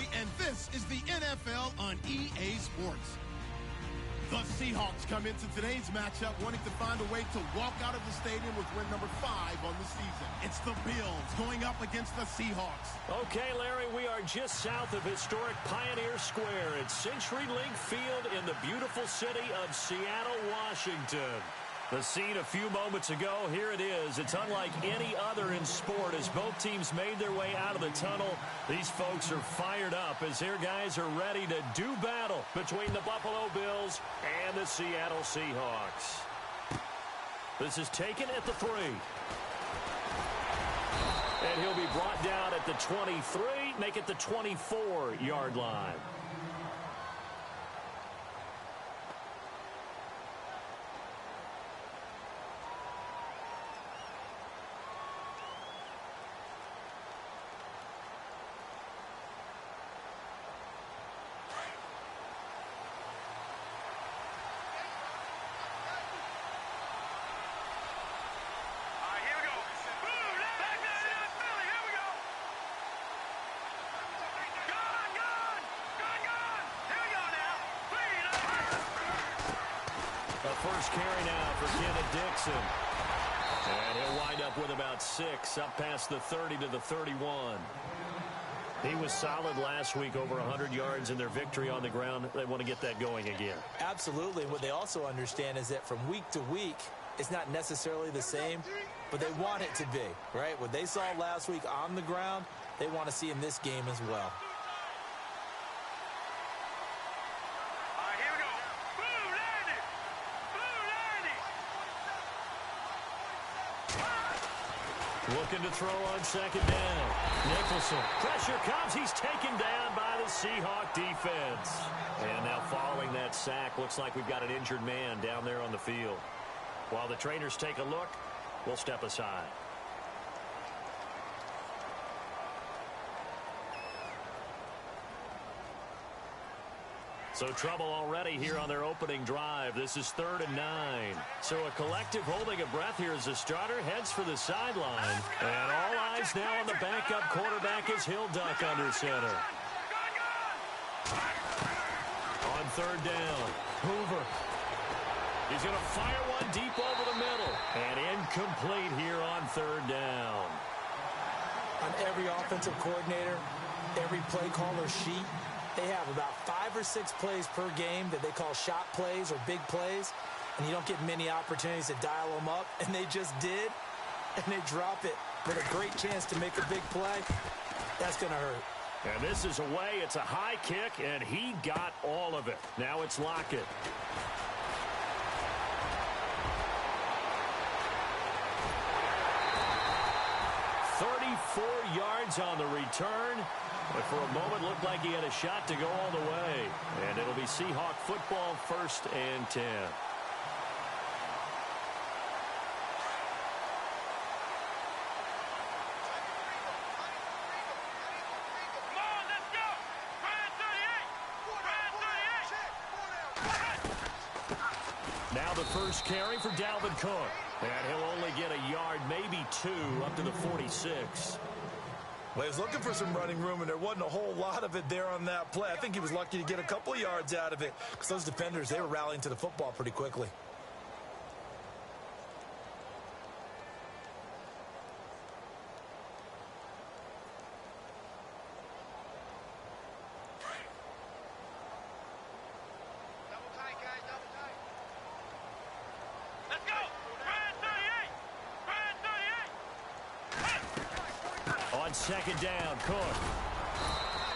Canale, and this is the NFL on EA Sports. The Seahawks come into today's matchup wanting to find a way to walk out of the stadium with win number 5 on the season. It's the Bills going up against the Seahawks. Okay, Larry, we are just south of historic Pioneer Square at CenturyLink Field in the beautiful city of Seattle, Washington. The scene a few moments ago, here it is. It's unlike any other in sport as both teams made their way out of the tunnel. These folks are fired up as their guys are ready to do battle between the Buffalo Bills and the Seattle Seahawks. This is taken at the 3. And he'll be brought down at the 23, make it the 24-yard line. First carry now for Kenneth Dixon. And he'll wind up with about 6, up past the 30 to the 31. He was solid last week, over 100 yards in their victory on the ground. They want to get that going again. Absolutely. What they also understand is that from week to week, it's not necessarily the same, but they want it to be, right? What they saw last week on the ground, they want to see in this game as well. Looking to throw on second down. Nicholson. Pressure comes. He's taken down by the Seahawk defense. And now following that sack, looks like we've got an injured man down there on the field. While the trainers take a look, we'll step aside. So trouble already here on their opening drive. This is 3rd and 9. So a collective holding of breath here as the starter heads for the sideline. And all eyes now on the backup quarterback as he'll duck under center. On 3rd down, Hoover. He's going to fire one deep over the middle. And incomplete here on 3rd down. On every offensive coordinator, every play caller sheet, they have about 5 or 6 plays per game that they call shot plays or big plays, and you don't get many opportunities to dial them up, and they just did, and they drop it with a great chance to make a big play. That's going to hurt. And this is away. It's a high kick, and he got all of it. Now it's Lockett. Yards on the return, but for a moment looked like he had a shot to go all the way. And it'll be Seahawk football, 1st and 10. Now the first carry for Dalvin Cook. And he'll only get a yard, maybe 2, up to the 46. Well, he was looking for some running room, and there wasn't a whole lot of it there on that play. I think he was lucky to get a couple of yards out of it because those defenders, they were rallying to the football pretty quickly. Second down, Cook.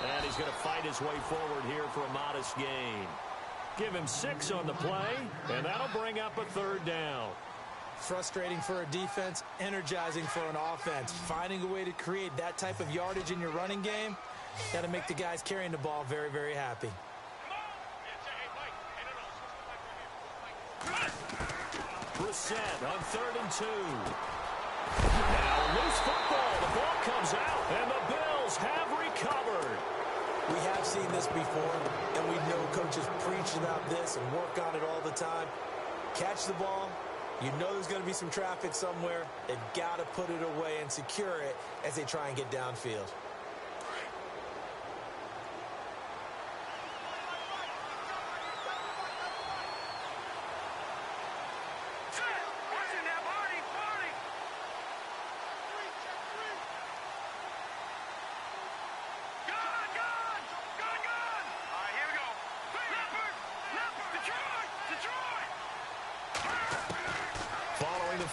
And he's going to fight his way forward here for a modest gain. Give him 6 on the play, and that'll bring up a 3rd down. Frustrating for a defense, energizing for an offense. Finding a way to create that type of yardage in your running game, got to make the guys carrying the ball very, very happy. Brissett on 3rd and 2. Now loose football. The ball comes out, and the Bills have recovered. We have seen this before, and we know coaches preach about this and work on it all the time. Catch the ball. You know there's going to be some traffic somewhere. They've got to put it away and secure it as they try and get downfield.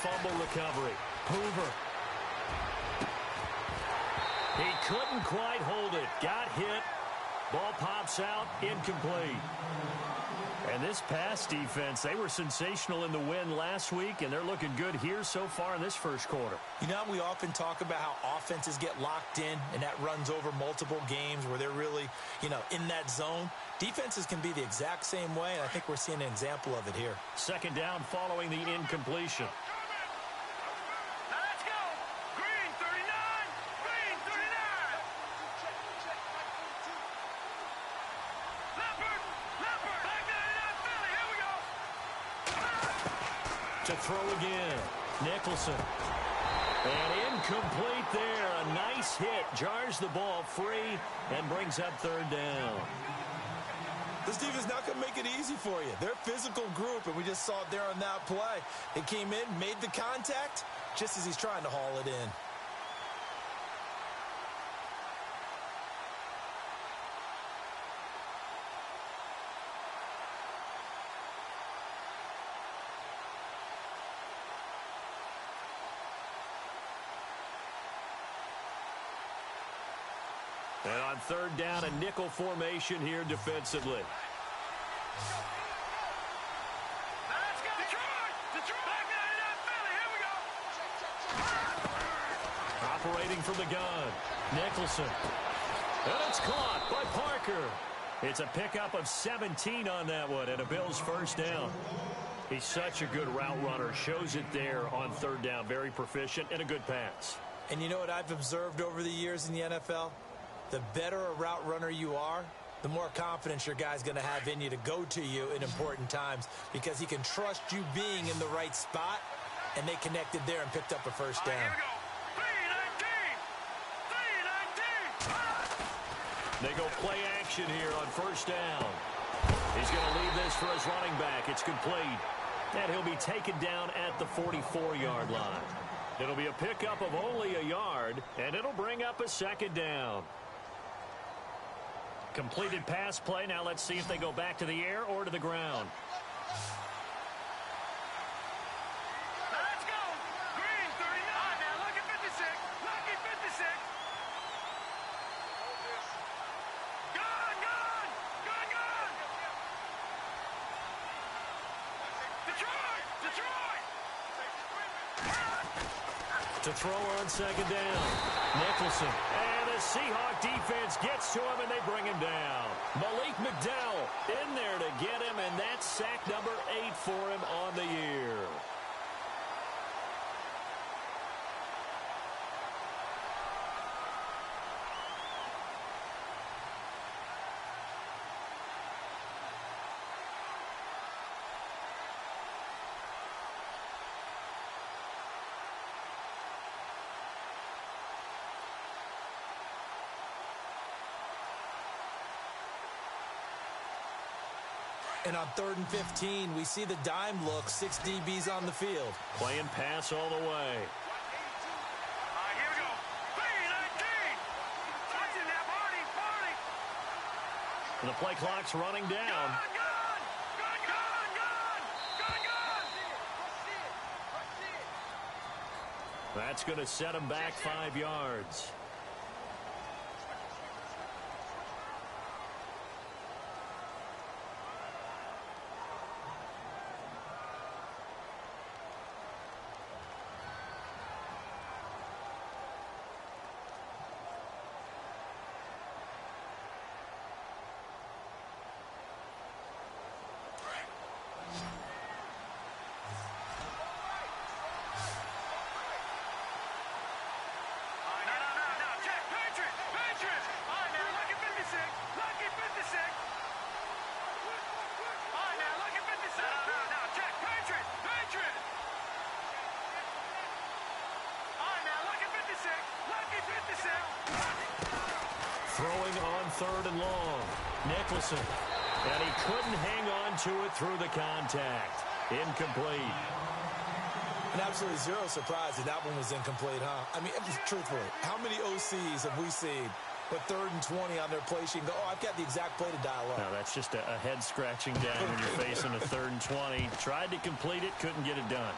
fumble recovery. Hoover. He couldn't quite hold it. Got hit. Ball pops out. Incomplete. And this pass defense, they were sensational in the win last week, and they're looking good here so far in this first quarter. You know, we often talk about how offenses get locked in, and that runs over multiple games where they're really, in that zone. Defenses can be the exact same way, and I think we're seeing an example of it here. Second down following the incompletion. To throw again. Nicholson. And incomplete there. A nice hit. Jars the ball free and brings up third down. This defense not going to make it easy for you. They're a physical group, and we just saw it there on that play. They came in, made the contact, just as he's trying to haul it in. And on third down, a nickel formation here defensively. Operating from the gun. Nicholson. And it's caught by Parker. It's a pickup of 17 on that one, and a Bills first down. He's such a good route runner. Shows it there on third down. Very proficient and a good pass. And you know what I've observed over the years in the NFL? The better a route runner you are, the more confidence your guy's going to have in you to go to you in important times because he can trust you being in the right spot, and they connected there and picked up a first down. They go play action here on first down. He's going to leave this for his running back. It's complete. And he'll be taken down at the 44-yard line. It'll be a pickup of only a yard, and it'll bring up a second down. Completed pass play. Now let's see if they go back to the air or to the ground. Let's go. Green, 39. Now look at 56. Lucky 56. Gun. Detroit. To throw on second down. Nicholson. And the Seahawks defense gets to him, and they bring him down. Malik McDowell in there to get him, and that's sack number 8 for him on the year. And on 3rd and 15, we see the dime look, 6 DBs on the field. Playing pass all the way. All right, here we go. 3-19. Touching that body. And the play clock's running down. Gun. That's going to set him back 5 yards. Throwing on 3rd and long. Nicholson. And he couldn't hang on to it through the contact. Incomplete. And absolutely zero surprise that that one was incomplete, huh? I mean, truthfully, how many OCs have we seen with 3rd and 20 on their play sheet and go, oh, I've got the exact play to dial up? No, that's just a head-scratching down when you're facing a 3rd and 20. Tried to complete it, couldn't get it done.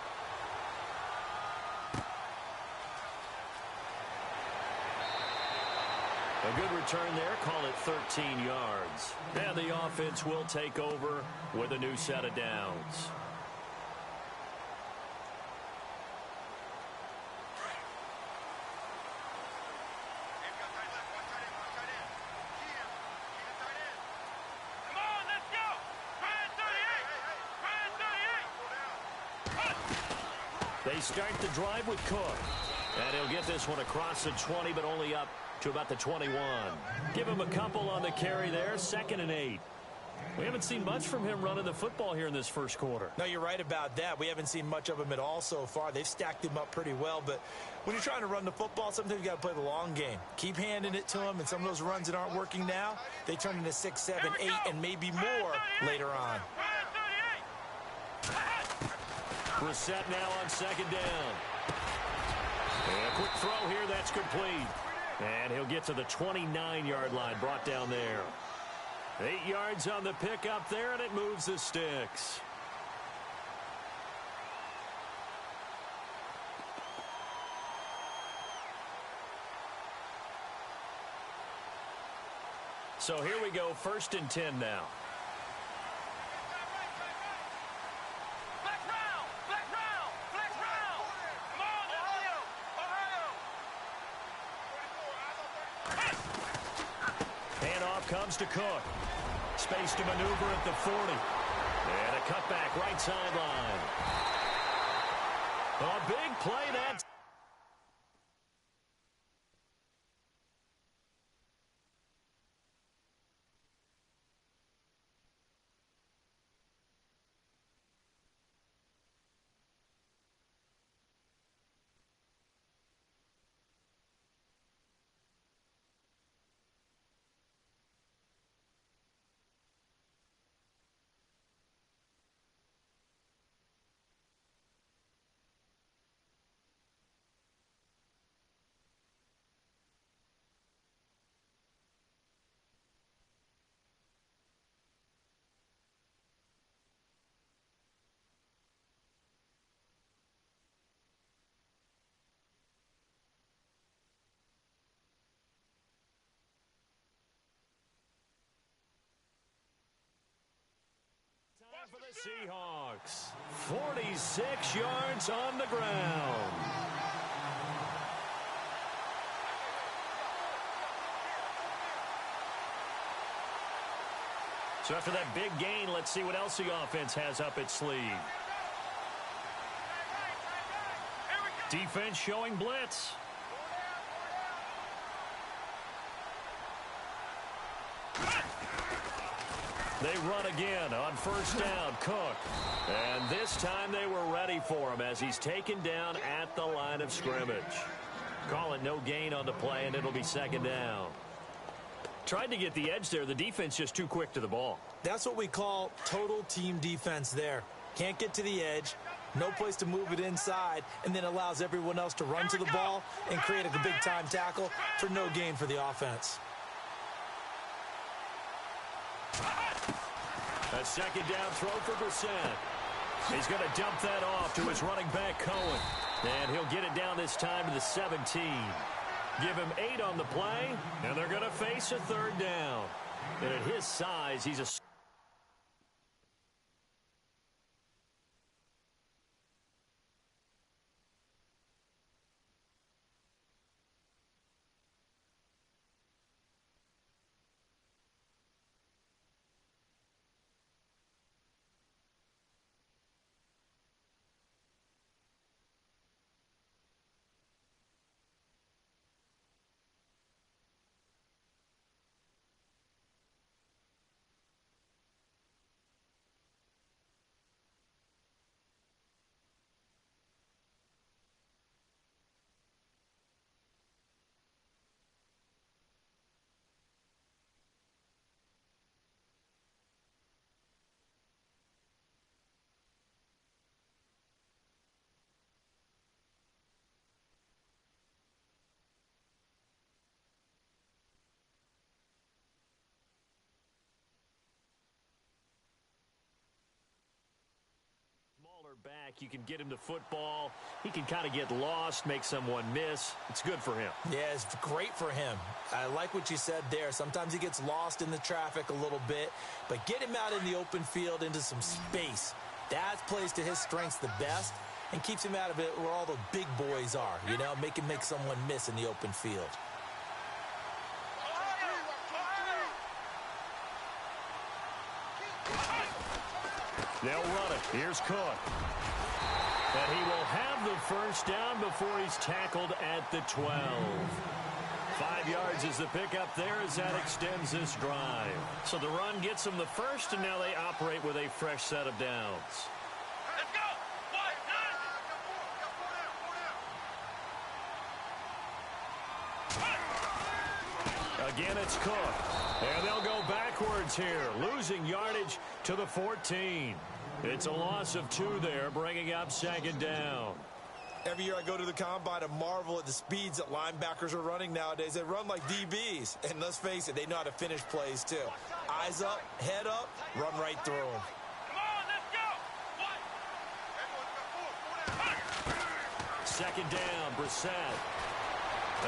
A good return there. Call it 13 yards. And the offense will take over with a new set of downs. They start the drive with Cook. And he'll get this one across the 20, but only up to about the 21. Give him a couple on the carry there. 2nd and 8. We haven't seen much from him running the football here in this first quarter. No, you're right about that. We haven't seen much of him at all so far. They've stacked him up pretty well, but when you're trying to run the football, sometimes you got to play the long game. Keep handing it to him, and some of those runs that aren't working now, they turn into 6, 7, 8, and maybe more later on. Brissett now on 2nd down. And a quick throw here, that's complete. And he'll get to the 29-yard line, brought down there. 8 yards on the pickup there, and it moves the sticks. So here we go, 1st and 10 now. Comes to Cook. Space to maneuver at the 40. And a cutback right sideline. A big play that's... For the Seahawks, 46 yards on the ground. So after that big gain, let's see what else the offense has up its sleeve. Defense showing blitz. They run again on 1st down, Cook. And this time they were ready for him as he's taken down at the line of scrimmage. Call it no gain on the play, and it'll be 2nd down. Tried to get the edge there. The defense just too quick to the ball. That's what we call total team defense there. Can't get to the edge, no place to move it inside, and then allows everyone else to run to the ball and create a big-time tackle for no gain for the offense. A 2nd down throw for Brissett. He's going to dump that off to his running back, Cohen. And he'll get it down this time to the 17. Give him 8 on the play, and they're going to face a 3rd down. And at his size, he's a... back, you can get him the football. He can kind of get lost, make someone miss. It's good for him. Yeah, it's great for him. I like what you said there. Sometimes he gets lost in the traffic a little bit, but get him out in the open field into some space. That plays to his strengths the best and keeps him out of it where all the big boys are, you know, make someone miss in the open field. They'll run it. Here's Cook. And he will have the first down before he's tackled at the 12. 5 yards is the pickup there as that extends this drive. So the run gets them the first, and now they operate with a fresh set of downs. Let's go! Again, it's Cook. And they'll go backwards here, losing yardage to the 14. It's a loss of 2 there, bringing up second down. Every year I go to the combine and marvel at the speeds that linebackers are running nowadays. They run like DBs. And let's face it, they know how to finish plays too. Eyes up, head up, run right through them. Come on, let's go! Second down, Brissett.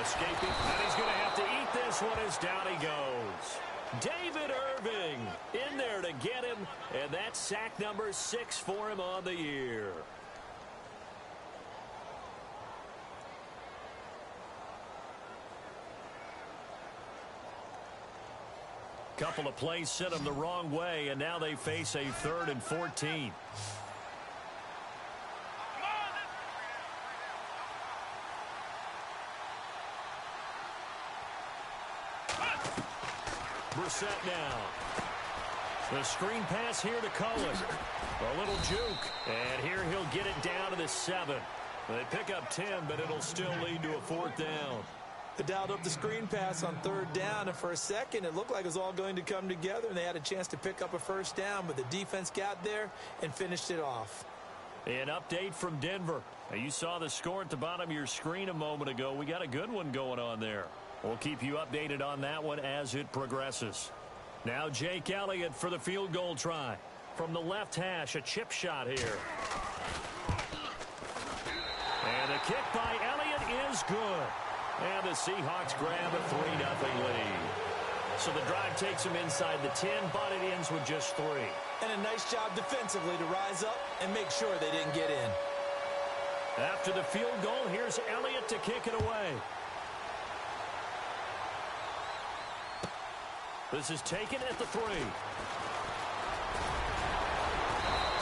Escaping, and he's going to have to eat this one as down he goes. David Irving in there to get him, and that's sack number 6 for him on the year. Couple of plays sent him the wrong way, and now they face a 3rd and 14. Brissett now. The screen pass here to Cohen. A little juke. And here he'll get it down to the 7. They pick up 10, but it'll still lead to a 4th down. They dialed up the screen pass on 3rd down, and for a second it looked like it was all going to come together, and they had a chance to pick up a first down, but the defense got there and finished it off. An update from Denver. Now, you saw the score at the bottom of your screen a moment ago. We got a good one going on there. We'll keep you updated on that one as it progresses. Now Jake Elliott for the field goal try. From the left hash, a chip shot here. And the kick by Elliott is good. And the Seahawks grab a 3-0 lead. So the drive takes them inside the 10, but it ends with just 3. And a nice job defensively to rise up and make sure they didn't get in. After the field goal, here's Elliott to kick it away. This is taken at the 3.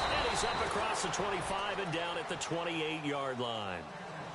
And he's up across the 25 and down at the 28-yard line.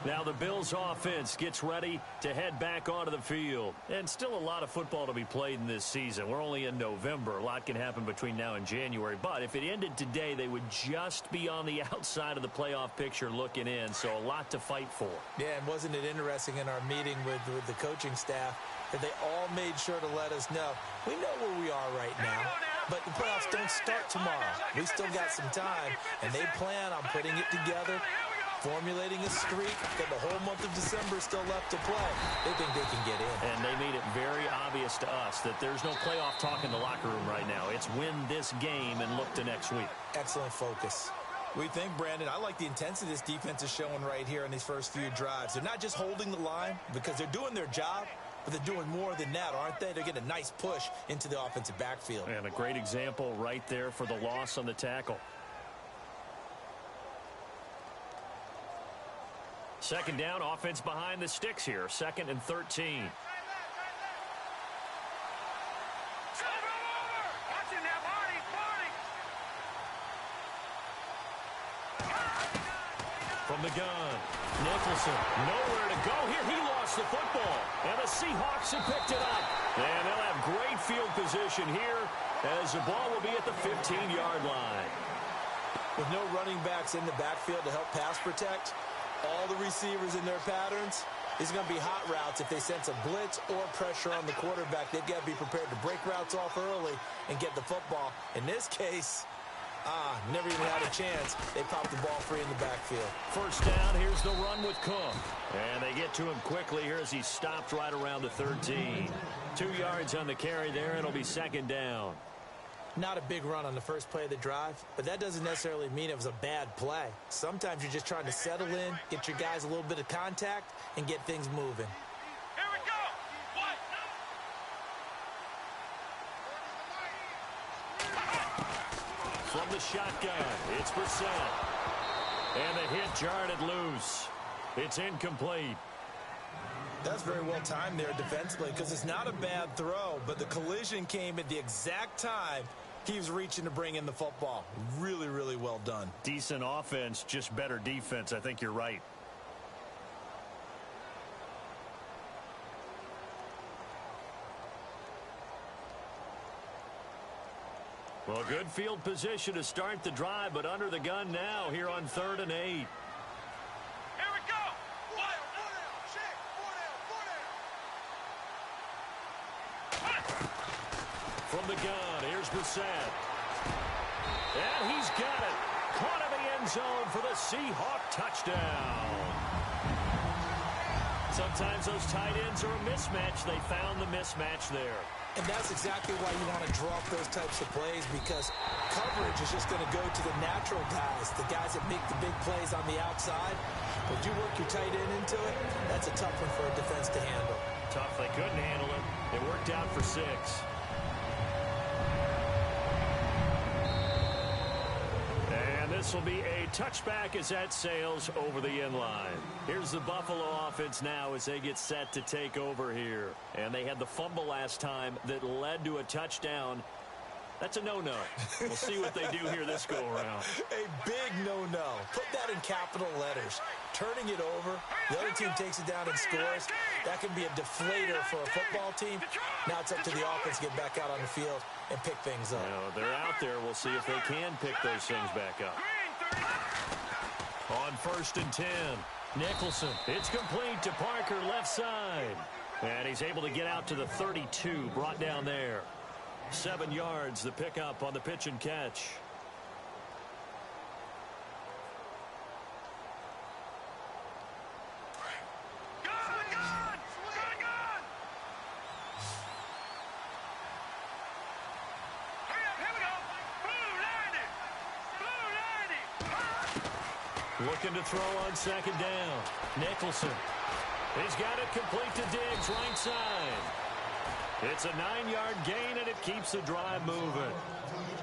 Now the Bills offense gets ready to head back onto the field. And still a lot of football to be played in this season. We're only in November. A lot can happen between now and January. But if it ended today, they would just be on the outside of the playoff picture looking in. So a lot to fight for. Yeah, and wasn't it interesting in our meeting with the coaching staff that they all made sure to let us know, we know where we are right now, but the playoffs don't start tomorrow. We still got some time, and they plan on putting it together, formulating a streak, got the whole month of December still left to play. They think they can get in. And they made it very obvious to us that there's no playoff talk in the locker room right now. It's win this game and look to next week. Excellent focus. We think, Brandon, I like the intensity this defense is showing right here in these first few drives. They're not just holding the line because they're doing their job, but they're doing more than that, aren't they? They're getting a nice push into the offensive backfield. And a great example right there for the loss on the tackle. Second down, offense behind the sticks here. 2nd and 13. From the gun, Nicholson, nowhere to go here. He lost the football, and the Seahawks have picked it up. And they'll have great field position here as the ball will be at the 15-yard line. With no running backs in the backfield to help pass protect, all the receivers in their patterns, these are going to be hot routes. If they sense a blitz or pressure on the quarterback, they've got to be prepared to break routes off early and get the football. In this case, never even had a chance. They popped the ball free in the backfield. First down, here's the run with Cook. And they get to him quickly here as he stopped right around the 13. 2 yards on the carry there, and it'll be second down. Not a big run on the first play of the drive, but that doesn't necessarily mean it was a bad play. Sometimes you're just trying to settle in, get your guys a little bit of contact, and get things moving. Here we go. What? From the shotgun, it's Brissett. And the hit jarred it loose. It's incomplete. That's very well timed there defensively because it's not a bad throw, but the collision came at the exact time he was reaching to bring in the football. Really, really well done. Decent offense, just better defense. I think you're right. Well, good field position to start the drive, but under the gun now here on 3rd and 8. Here we go. What? From the gun, here's Brissett. And he's got it. Caught in the end zone for the Seahawk touchdown. Sometimes those tight ends are a mismatch. They found the mismatch there. And that's exactly why you want to draw up those types of plays, because coverage is just going to go to the natural guys, the guys that make the big plays on the outside. Would you work your tight end into it? That's a tough one for a defense to handle. Tough. They couldn't handle it. It worked out for 6. And this will be a touchback as that sails over the end line. Here's the Buffalo offense now as they get set to take over here. And they had the fumble last time that led to a touchdown. That's a no-no. We'll see what they do here this go-around. A big no-no. Put that in capital letters. Turning it over, the other team takes it down and scores. That can be a deflator for a football team. Now it's up to the offense to get back out on the field and pick things up. They're out there. We'll see if they can pick those things back up. On 1st and 10, Nicholson. It's complete to Parker, left side. And he's able to get out to the 32, brought down there. 7 yards, the pickup on the pitch and catch. Looking to throw on 2nd down. Nicholson. He's got it complete to Diggs, right side. It's a 9-yard gain, and it keeps the drive moving.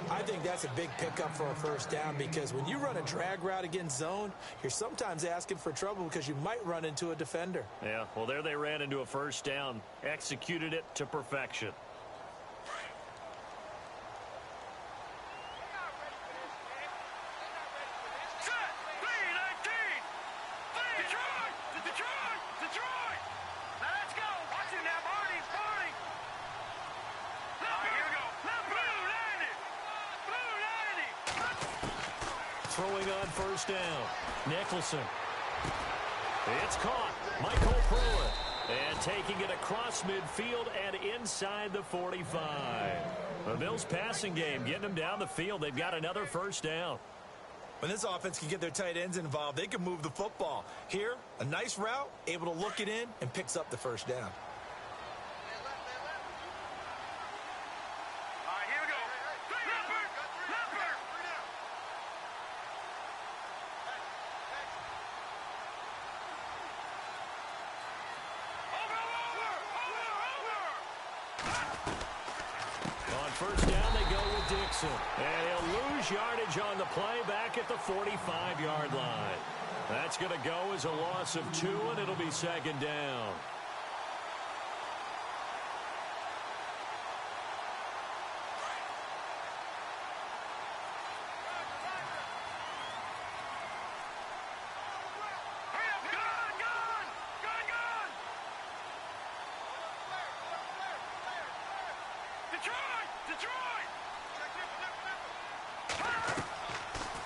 I think that's a big pickup for a 1st down, because when you run a drag route against zone, you're sometimes asking for trouble because you might run into a defender. Yeah, well, there they ran into a 1st down. Executed it to perfection. Throwing on 1st down. Nicholson. It's caught. Michael Pruitt. And taking it across midfield and inside the 45. The Bills passing game getting them down the field. They've got another 1st down. When this offense can get their tight ends involved, they can move the football. Here, a nice route, able to look it in, and picks up the 1st down. And he'll lose yardage on the play back at the 45-yard line. That's going to go as a loss of 2, and it'll be 2nd down.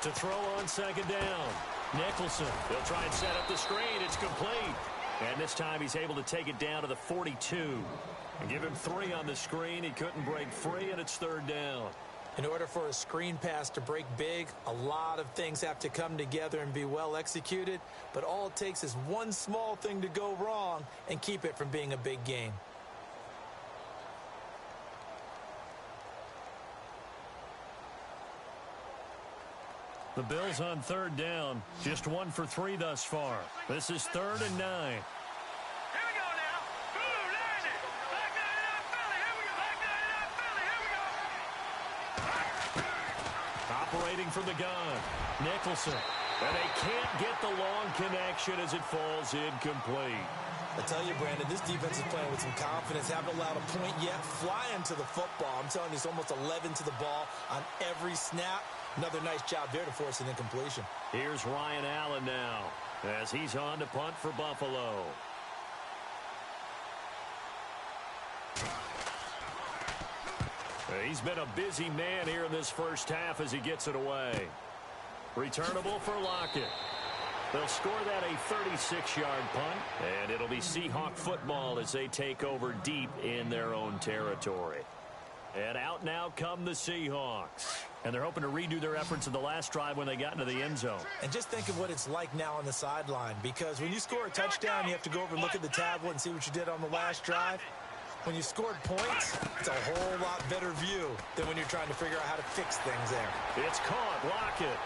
To throw on 2nd down. Nicholson. They'll try and set up the screen. It's complete. And this time he's able to take it down to the 42. And give him 3 on the screen. He couldn't break free, and it's 3rd down. In order for a screen pass to break big, a lot of things have to come together and be well executed. But all it takes is one small thing to go wrong and keep it from being a big game. The Bills on third down. Just 1 for 3 thus far. This is 3rd and 9. Here we go now. Boom, landed. Back 99 Philly. Here we go. Back 99 Philly. Here we go. Operating from the gun. Nicholson. And they can't get the long connection as it falls incomplete. I tell you, Brandon, this defense is playing with some confidence. Haven't allowed a point yet. Flying to the football. I'm telling you, it's almost 11 to the ball on every snap. Another nice job there to force an incompletion. Here's Ryan Allen now as he's on to punt for Buffalo. He's been a busy man here in this first half as he gets it away. Returnable for Lockett. They'll score that a 36-yard punt, and it'll be Seahawk football as they take over deep in their own territory. And out now come the Seahawks. And they're hoping to redo their efforts in the last drive when they got into the end zone. And just think of what it's like now on the sideline, because when you score a touchdown, you have to go over and look at the tablet and see what you did on the last drive. When you scored points, it's a whole lot better view than when you're trying to figure out how to fix things there. It's caught. Lockett.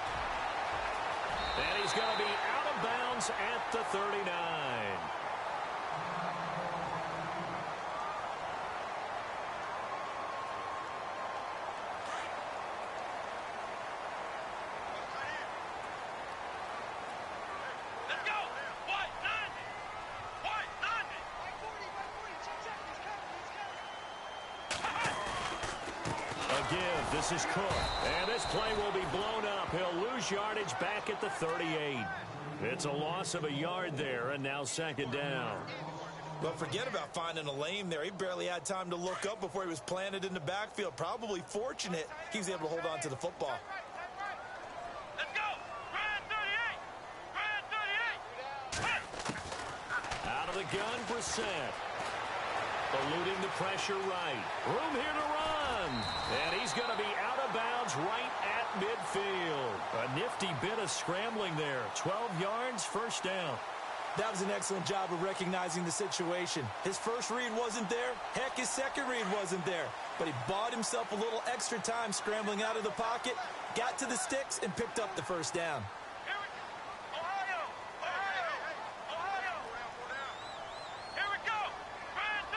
And he's going to be out of bounds at the 39. Let's go. White 90. White 90. Again, this is Cook. And this play will be blown up. He'll lose yardage back at the 38. It's a loss of a yard there, and now 2nd down. Well, forget about finding a lane there. He barely had time to look up before he was planted in the backfield. Probably fortunate he was able to hold on to the football. Let's go. Brand 38. Brand 38. Out of the gun, Brissett. Eluding the pressure right. Room here to run. And he's going to be out of bounds right at midfield. A nifty bit of scrambling there. 12 yards, 1st down. That was an excellent job of recognizing the situation. His first read wasn't there. Heck, his second read wasn't there. But he bought himself a little extra time scrambling out of the pocket, got to the sticks, and picked up the 1st down. Ohio. Here we go. Brand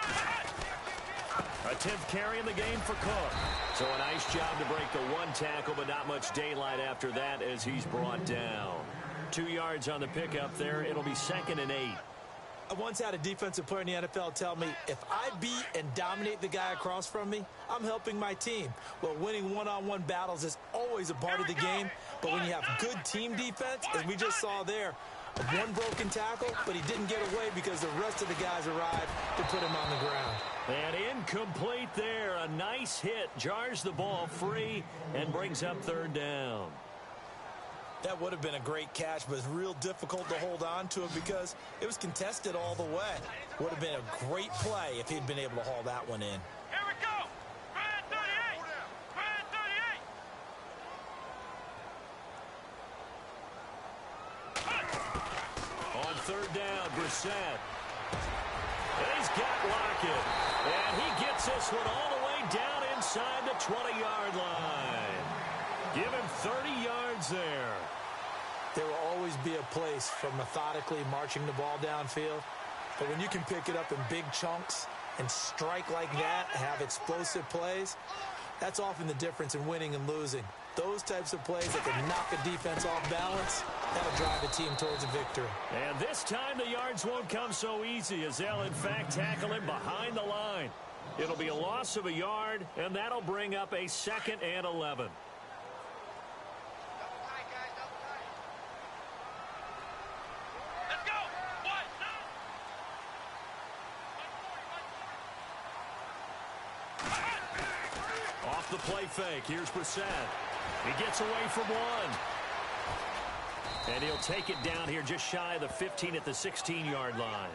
38. A 10th carry in the game for Cook. So a nice job to break the 1 tackle, but not much daylight after that as he's brought down. 2 yards on the pickup there. It'll be 2nd and 8. I once had a defensive player in the NFL tell me, if I beat and dominate the guy across from me, I'm helping my team. Well, winning one-on-one battles is always a part of the game, but when you have good team defense, as we just saw there, one broken tackle, but he didn't get away because the rest of the guys arrived to put him on the ground. And incomplete there. A nice hit. Jars the ball free and brings up 3rd down. That would have been a great catch, but it's real difficult to hold on to it because it was contested all the way. Would have been a great play if he'd been able to haul that one in. Here we go. Brand 38. Brand 38. On 3rd down, Brissett. And he's got Lockett. And he gets this one all the way down inside the 20-yard line. Give him 30 yards there. There will always be a place for methodically marching the ball downfield. But when you can pick it up in big chunks and strike like that, have explosive plays, that's often the difference in winning and losing. Those types of plays that can knock a defense off balance, that'll drive a team towards a victory. And this time the yards won't come so easy as they'll in fact tackle him behind the line. It'll be a loss of a yard, and that'll bring up a 2nd and 11. Let's go. White 90. Off the play fake, here's Brissett. He gets away from one. And he'll take it down here just shy of the 15 at the 16-yard line.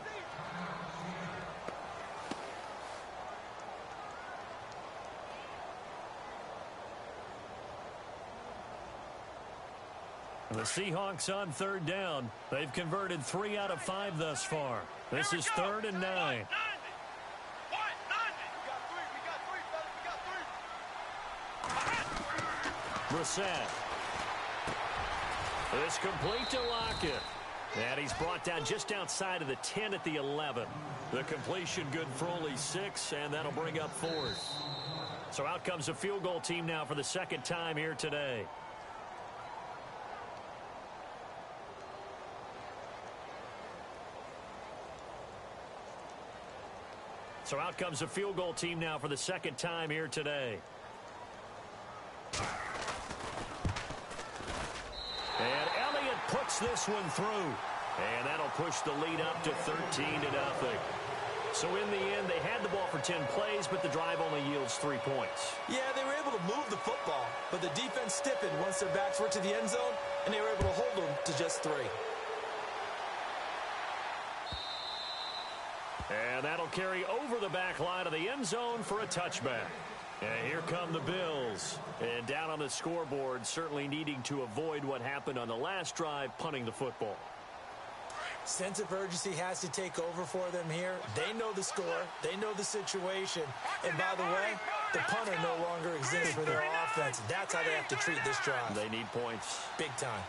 And the Seahawks on 3rd down. They've converted 3 out of 5 thus far. This is 3rd and 9. White 90. We got 3, fellas. We got 3. Brissett. It's complete to Lockett. And he's brought down just outside of the 10 at the 11. The completion good for only 6, and that'll bring up 4th. So out comes the field goal team now for the second time here today. So out comes the field goal team now for the second time here today. And Elliott puts this one through. And that'll push the lead up to 13-0. So in the end, they had the ball for 10 plays, but the drive only yields 3 points. Yeah, they were able to move the football, but the defense stiffened once their backs were to the end zone, and they were able to hold them to just 3. And that'll carry over the back line of the end zone for a touchback. And here come the Bills. And down on the scoreboard, certainly needing to avoid what happened on the last drive, punting the football. Sense of urgency has to take over for them here. They know the score. They know the situation. And by the way, the punter no longer exists for their offense. That's how they have to treat this drive. They need points. Big time.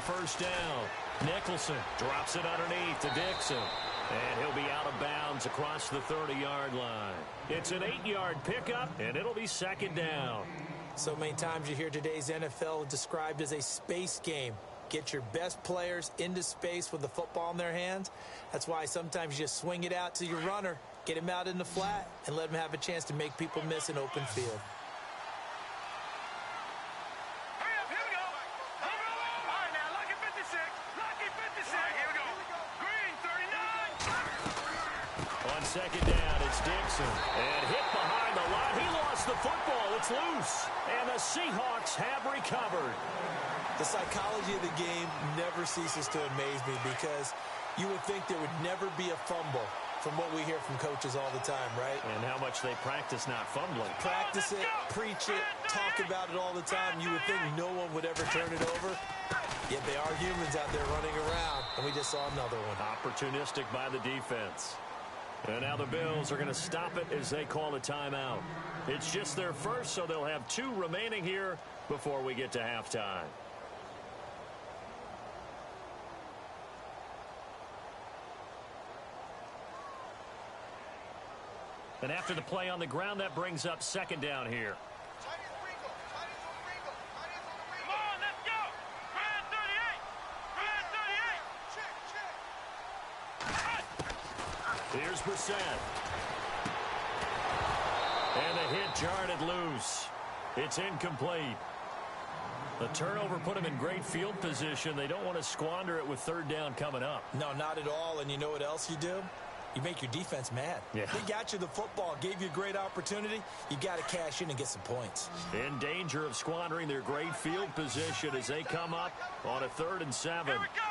First down. Nicholson drops it underneath to Dixon. And he'll be out of bounds across the 30-yard line. It's an 8-yard pickup, and it'll be second down. So many times you hear today's NFL described as a space game. Get your best players into space with the football in their hands. That's why sometimes you just swing it out to your runner, get him out in the flat, and let him have a chance to make people miss an open field. Second down, it's Dixon. And hit behind the line. He lost the football. It's loose. And the Seahawks have recovered. The psychology of the game never ceases to amaze me because you would think there would never be a fumble from what we hear from coaches all the time, right? And how much they practice not fumbling. Practice it, preach it, talk about it all the time. You would think no one would ever turn it over. Yet they are humans out there running around. And we just saw another one. Opportunistic by the defense. And now the Bills are going to stop it as they call a timeout. It's just their first, so they'll have 2 remaining here before we get to halftime. And after the play on the ground, that brings up second down here. Here's Brissett. And the hit jarred it loose. It's incomplete. The turnover put him in great field position. They don't want to squander it with third down coming up. No, not at all. And you know what else you do? You make your defense mad. Yeah. They got you the football, gave you a great opportunity. You got to cash in and get some points. In danger of squandering their great field position as they come up on a 3rd and 7. Here we go.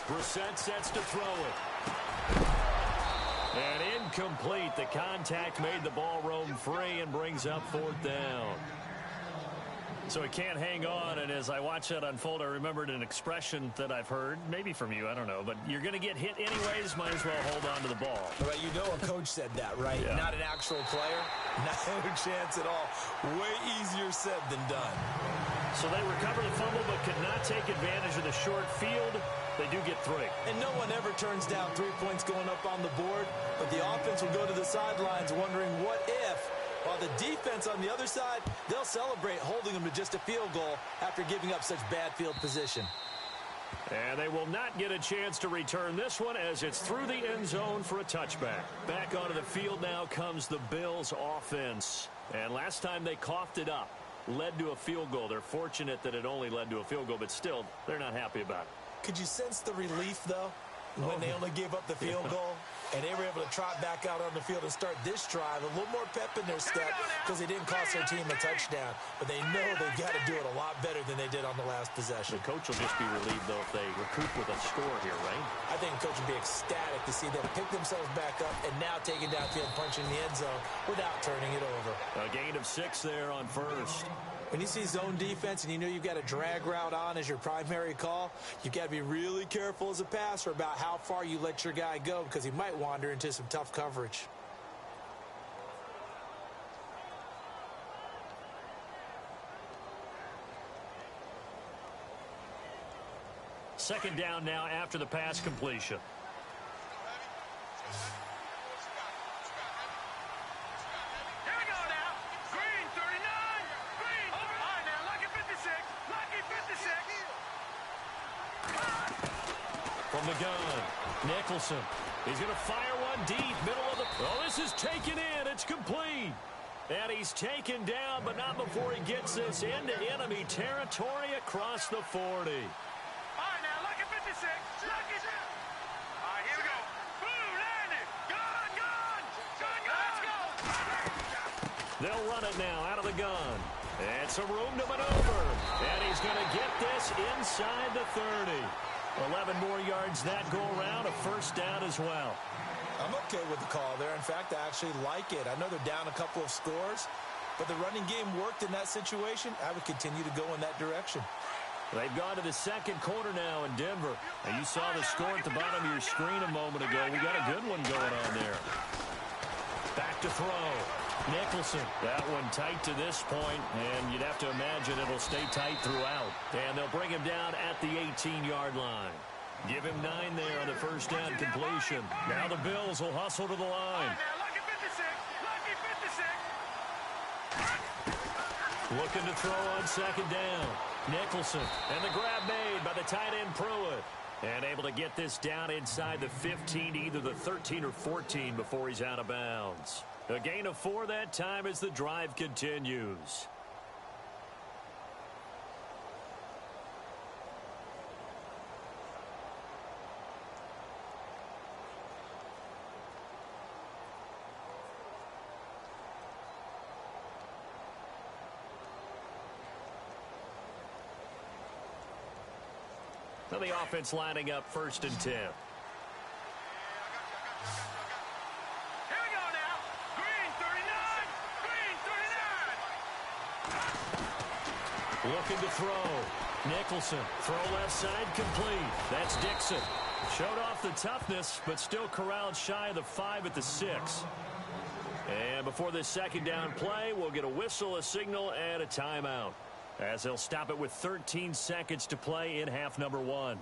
Brissett sets to throw it. And incomplete. The contact made the ball roam free and brings up 4th down. So he can't hang on, and as I watch that unfold, I remembered an expression that I've heard, maybe from you, I don't know, but you're going to get hit anyways, might as well hold on to the ball. Well, you know a coach said that, right? Yeah. Not an actual player. No chance at all. Way easier said than done. So they recover the fumble but could not take advantage of the short field. They do get 3. And no one ever turns down 3 points going up on the board, but the offense will go to the sidelines wondering what if. While the defense on the other side, they'll celebrate holding them to just a field goal after giving up such bad field position. And they will not get a chance to return this one as it's through the end zone for a touchback. Back onto the field now comes the Bills offense. And last time they coughed it up, led to a field goal. They're fortunate that it only led to a field goal, but still, they're not happy about it. Could you sense the relief, though, when they only gave up the field goal? And they were able to trot back out on the field and start this drive a little more pep in their step because they didn't cost their team a touchdown. But they know they've got to do it a lot better than they did on the last possession. The coach will just be relieved, though, if they recoup with a score here, right? I think the coach would be ecstatic to see them pick themselves back up and now take it downfield, punching the end zone without turning it over. A gain of 6 there on first. When you see zone defense and you know you've got a drag route on as your primary call, you've got to be really careful as a passer about how far you let your guy go because he might wander into some tough coverage. Second down now after the pass completion. Here we go now. Green, 39. Green. All right, now, Lucky 56. Lucky 56. From the gun, Nicholson. He's going to fire one deep, middle of the... Oh, this is taken in. It's complete. And he's taken down, but not before he gets this into enemy territory across the 40. All right, now, Lucky 56. Lucky. All right, here we go. Boom, landed. Gun, gun. Gun, gun. Let's go. They'll run it now out of the gun. And some room to maneuver. And he's going to get this inside the 30. 11 more yards that go around, a first down as well. I'm okay with the call there. In fact, I actually like it. I know they're down a couple of scores, but the running game worked in that situation. I would continue to go in that direction. They've gone to the second quarter now in Denver. And you saw the score at the bottom of your screen a moment ago. We got a good one going on there. Back to throw. Nicholson. That one tight to this point, and you'd have to imagine it'll stay tight throughout. And they'll bring him down at the 18-yard line. Give him 9 there on the first down completion. Now the Bills will hustle to the line. Now, Lucky 56. Lucky 56. Looking to throw on second down. Nicholson, and the grab made by the tight end Pruitt. And able to get this down inside the 15, either the 13 or 14 before he's out of bounds. A gain of 4 that time as the drive continues. Now the offense lining up first and 10. Here we go now. Green, 39. Green, 39. Looking to throw. Nicholson. Throw left side complete. That's Dixon. Showed off the toughness, but still corralled shy of the 5 at the 6. And before this second down play, we'll get a whistle, a signal, and a timeout, as they'll stop it with 13 seconds to play in half number 1.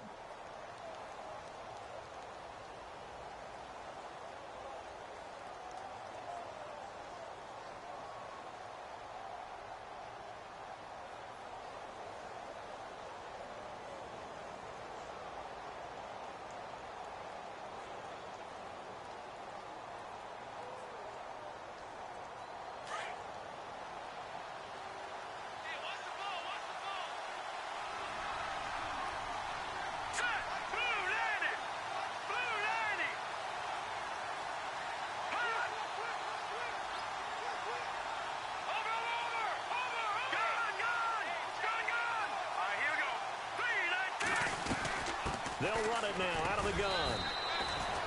They'll run it now out of the gun.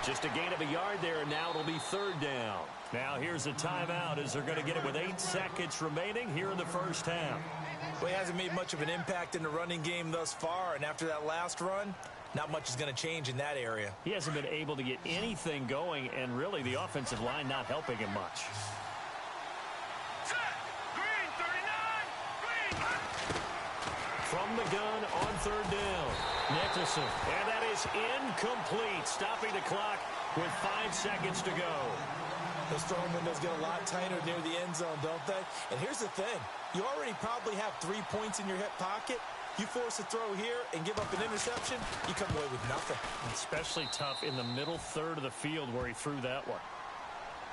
Just a gain of a yard there, and now it'll be third down. Now here's a timeout as they're going to get it with 8 seconds remaining here in the first half. Well, he hasn't made much of an impact in the running game thus far, and after that last run, not much is going to change in that area. He hasn't been able to get anything going, and really the offensive line not helping him much. Green, 39. Green. From the gun on third down. Nicholson, and that is incomplete, stopping the clock with 5 seconds to go. Those throwing windows get a lot tighter near the end zone, don't they? And here's the thing. You already probably have 3 points in your hip pocket. You force a throw here and give up an interception, you come away with nothing. Especially tough in the middle third of the field where he threw that one.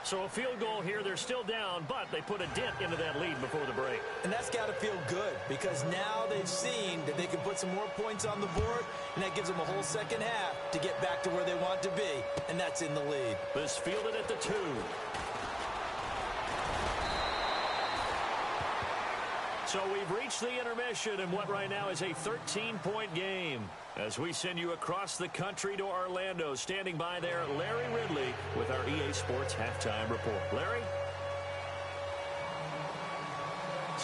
So a field goal here. They're still down, but they put a dent into that lead before the break. And that's got to feel good because now they've seen that they can put some more points on the board, and that gives them a whole second half to get back to where they want to be, and that's in the lead. This fielded at the 2. So we've reached the intermission in what right now is a 13-point game. As we send you across the country to Orlando, standing by there, Larry Ridley with our EA Sports Halftime Report. Larry?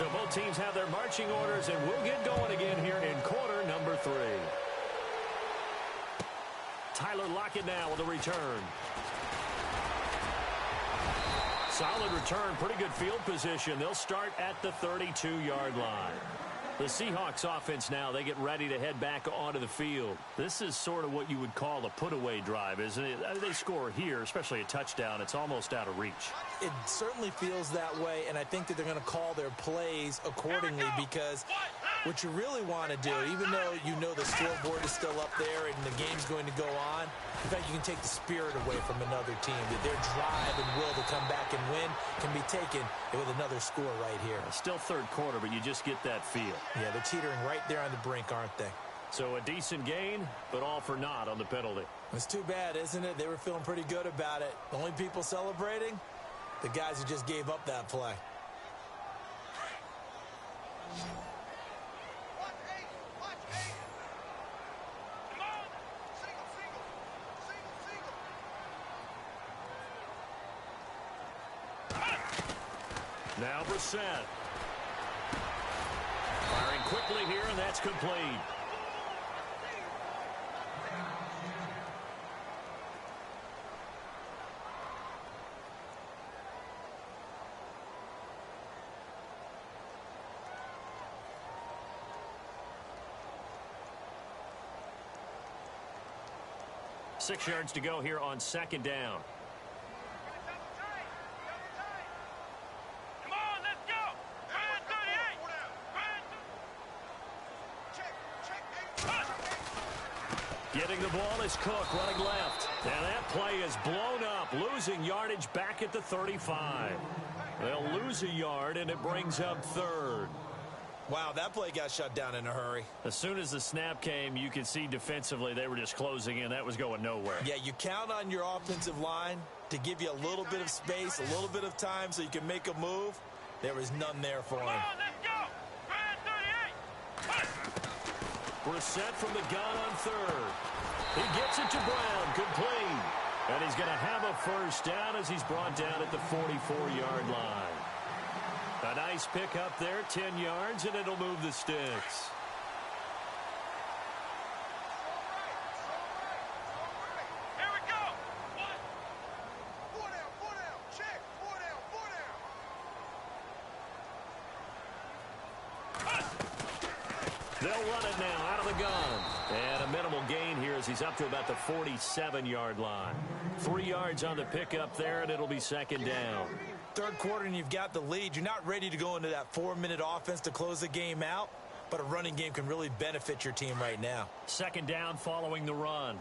So both teams have their marching orders, and we'll get going again here in quarter number 3. Tyler Lockett now with a return. Solid return, pretty good field position. They'll start at the 32-yard line. The Seahawks offense now, they get ready to head back onto the field. This is sort of what you would call a put-away drive, isn't it? They score here, especially a touchdown. It's almost out of reach. It certainly feels that way, and I think that they're going to call their plays accordingly because what you really want to do, even though you know the scoreboard is still up there and the game's going to go on, in fact, you can take the spirit away from another team. That their drive and will to come back and win can be taken with another score right here. Still third quarter, but you just get that feel. Yeah, they're teetering right there on the brink, aren't they? So a decent gain, but all for naught on the penalty. It's too bad, isn't it? They were feeling pretty good about it. The only people celebrating, the guys who just gave up that play. Now Brissett. Firing quickly here, and that's complete. Six yards to go here on second down. Getting the ball is Cook running left. And that play is blown up, losing yardage back at the 35. They'll lose a yard, and it brings up third. Wow, that play got shut down in a hurry. As soon as the snap came, you could see defensively they were just closing in. That was going nowhere. Yeah, you count on your offensive line to give you a little bit of space, a little bit of time so you can make a move. There was none there for him. Brissett from the gun on third. He gets it to Brown, complete. And he's going to have a first down as he's brought down at the 44-yard line. A nice pick up there, 10 yards, and it'll move the sticks. They'll run it now out of the gun. And a minimal gain here as he's up to about the 47-yard line. 3 yards on the pickup there, and it'll be second down. Third quarter, and you've got the lead. You're not ready to go into that 4-minute offense to close the game out, but a running game can really benefit your team right now. Second down following the run.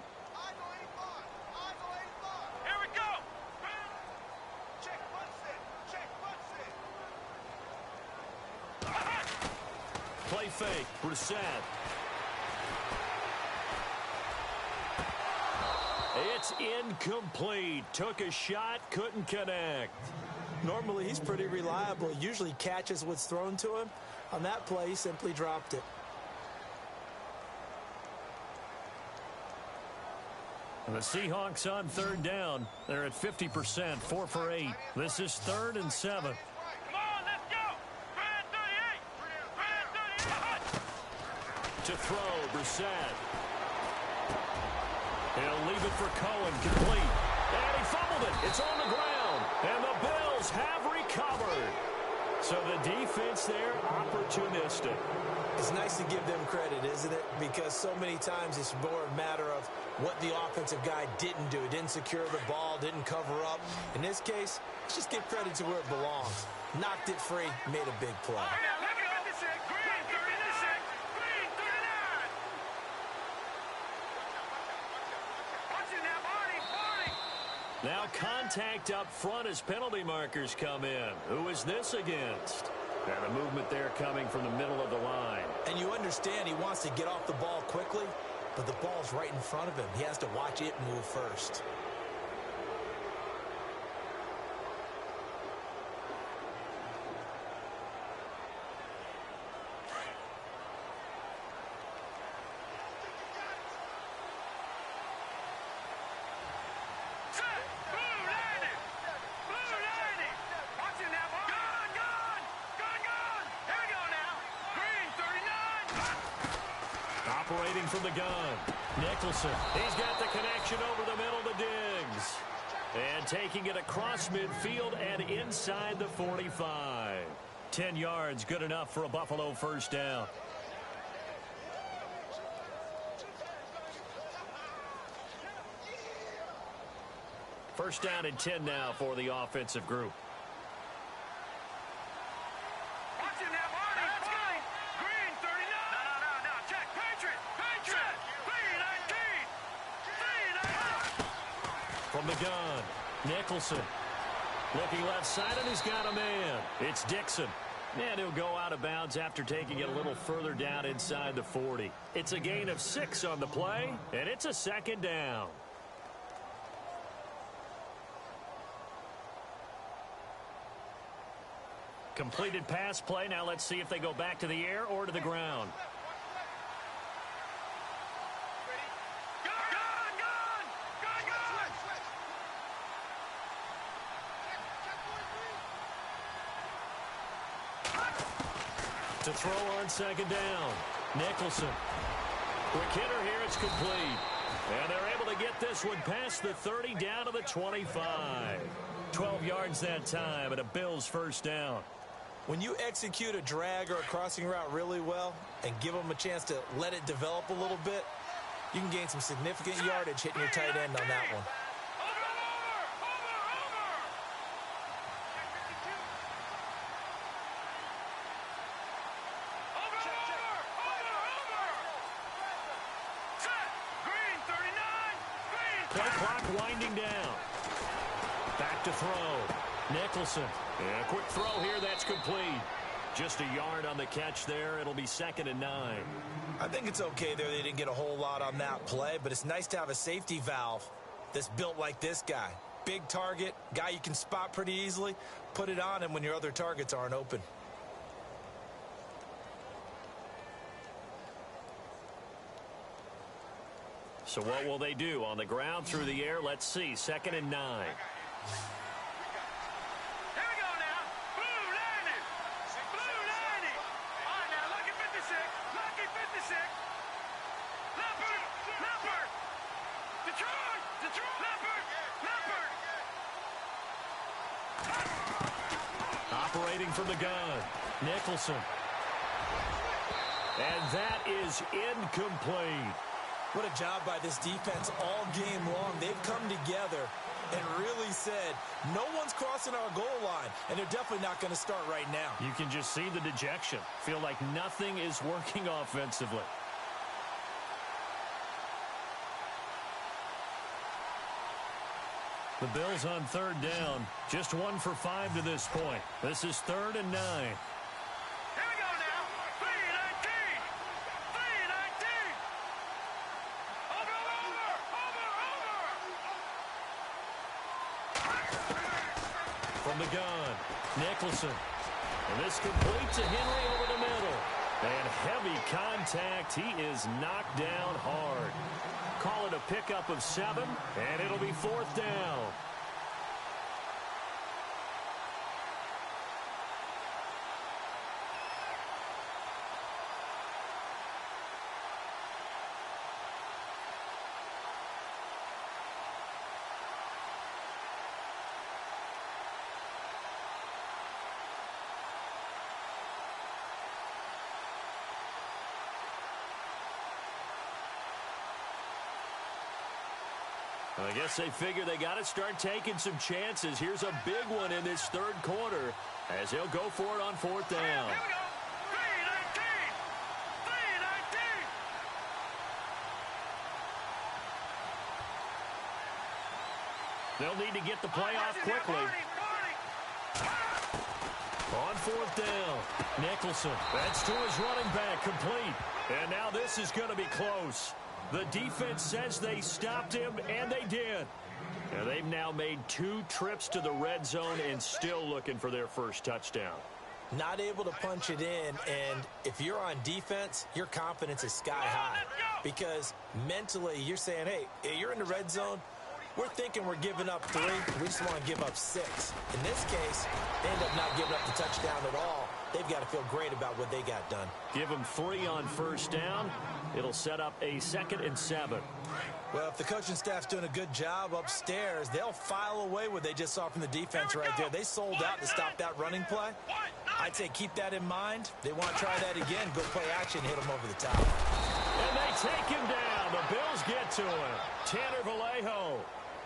Here we go. Play fake, Brissett. It's incomplete. Took a shot, couldn't connect. Normally, he's pretty reliable. Usually catches what's thrown to him. On that play, he simply dropped it. And the Seahawks on third down. They're at 50%, 4 for 8. This is 3rd and 7. Come on, let's go. 38. To throw, Brissett. He'll leave it for Cohen, complete. And he fumbled it. It's on the ground. And the Bills have recovered. So the defense there, opportunistic. It's nice to give them credit, isn't it? Because so many times it's more a matter of what the offensive guy didn't do. Didn't secure the ball, didn't cover up. In this case, let's just give credit to where it belongs. Knocked it free, made a big play. Now contact up front as penalty markers come in. Who is this against? And a movement there coming from the middle of the line. And you understand he wants to get off the ball quickly, but the ball's right in front of him. He has to watch it move first. Here Operating from the gun, Nicholson. He's got the connection over the middle to Diggs. And taking it across midfield and inside the 45. 10 yards, good enough for a Buffalo first down. First down and 10 now for the offensive group. Watch him now, Barney. Let's go. Green, 39. No. Check. Patriot. Check. 3-19. From the gun, Nicholson. Looking left side, and he's got a man. It's Dixon. And he'll go out of bounds after taking it a little further down inside the 40. It's a gain of 6 on the play, and it's a second down. Completed pass play. Now let's see if they go back to the air or to the ground. To throw on second down, Nicholson. Quick hitter here, it's complete. And they're able to get this one past the 30 down to the 25. 12 yards that time and a Bills first down. When you execute a drag or a crossing route really well and give them a chance to let it develop a little bit, you can gain some significant yardage hitting your tight end on that one. Play clock winding down. Back to throw. Nicholson. And a quick throw here, that's complete. Just a yard on the catch there. It'll be 2nd and 9. I think it's okay there. They didn't get a whole lot on that play, but it's nice to have a safety valve that's built like this guy. Big target, guy you can spot pretty easily. Put it on him when your other targets aren't open. So what will they do? On the ground, through the air, let's see. 2nd and 9. Operating from the gun, Nicholson. And that is incomplete. What a job by this defense all game long. They've come together and really said, no one's crossing our goal line, and they're definitely not going to start right now. You can just see the dejection. Feel like nothing is working offensively. The Bills on 3rd down. Just 1 for 5 to this point. This is 3rd and 9. Here we go now. 3-19. 3-19. Over. From the gun, Nicholson. And this completes a Henry over the middle. And heavy contact. He is knocked down hard. Call it a pickup of 7, and it'll be 4th down. I guess they figure they got to start taking some chances. Here's a big one in this 3rd quarter as he'll go for it on 4th down. Here we go. 3-19. 3-19. They'll need to get the play off quickly. On 4th down, Nicholson. That's to his running back, complete. And now this is going to be close. The defense says they stopped him, and they did. And they've now made 2 trips to the red zone and still looking for their first touchdown. Not able to punch it in, and if you're on defense, your confidence is sky high. Because mentally, you're saying, hey, you're in the red zone. We're thinking we're giving up 3. We just want to give up 6. In this case, they end up not giving up the touchdown at all. they've got to feel great about what they got done. Give them 3 on first down. It'll set up a 2nd and 7. Well, if the coaching staff's doing a good job upstairs, they'll file away what they just saw from the defense right there. They sold out to stop that running play. I'd say keep that in mind. They want to try that again, go play action, hit them over the top. And they take him down. The Bills get to him. Tanner Vallejo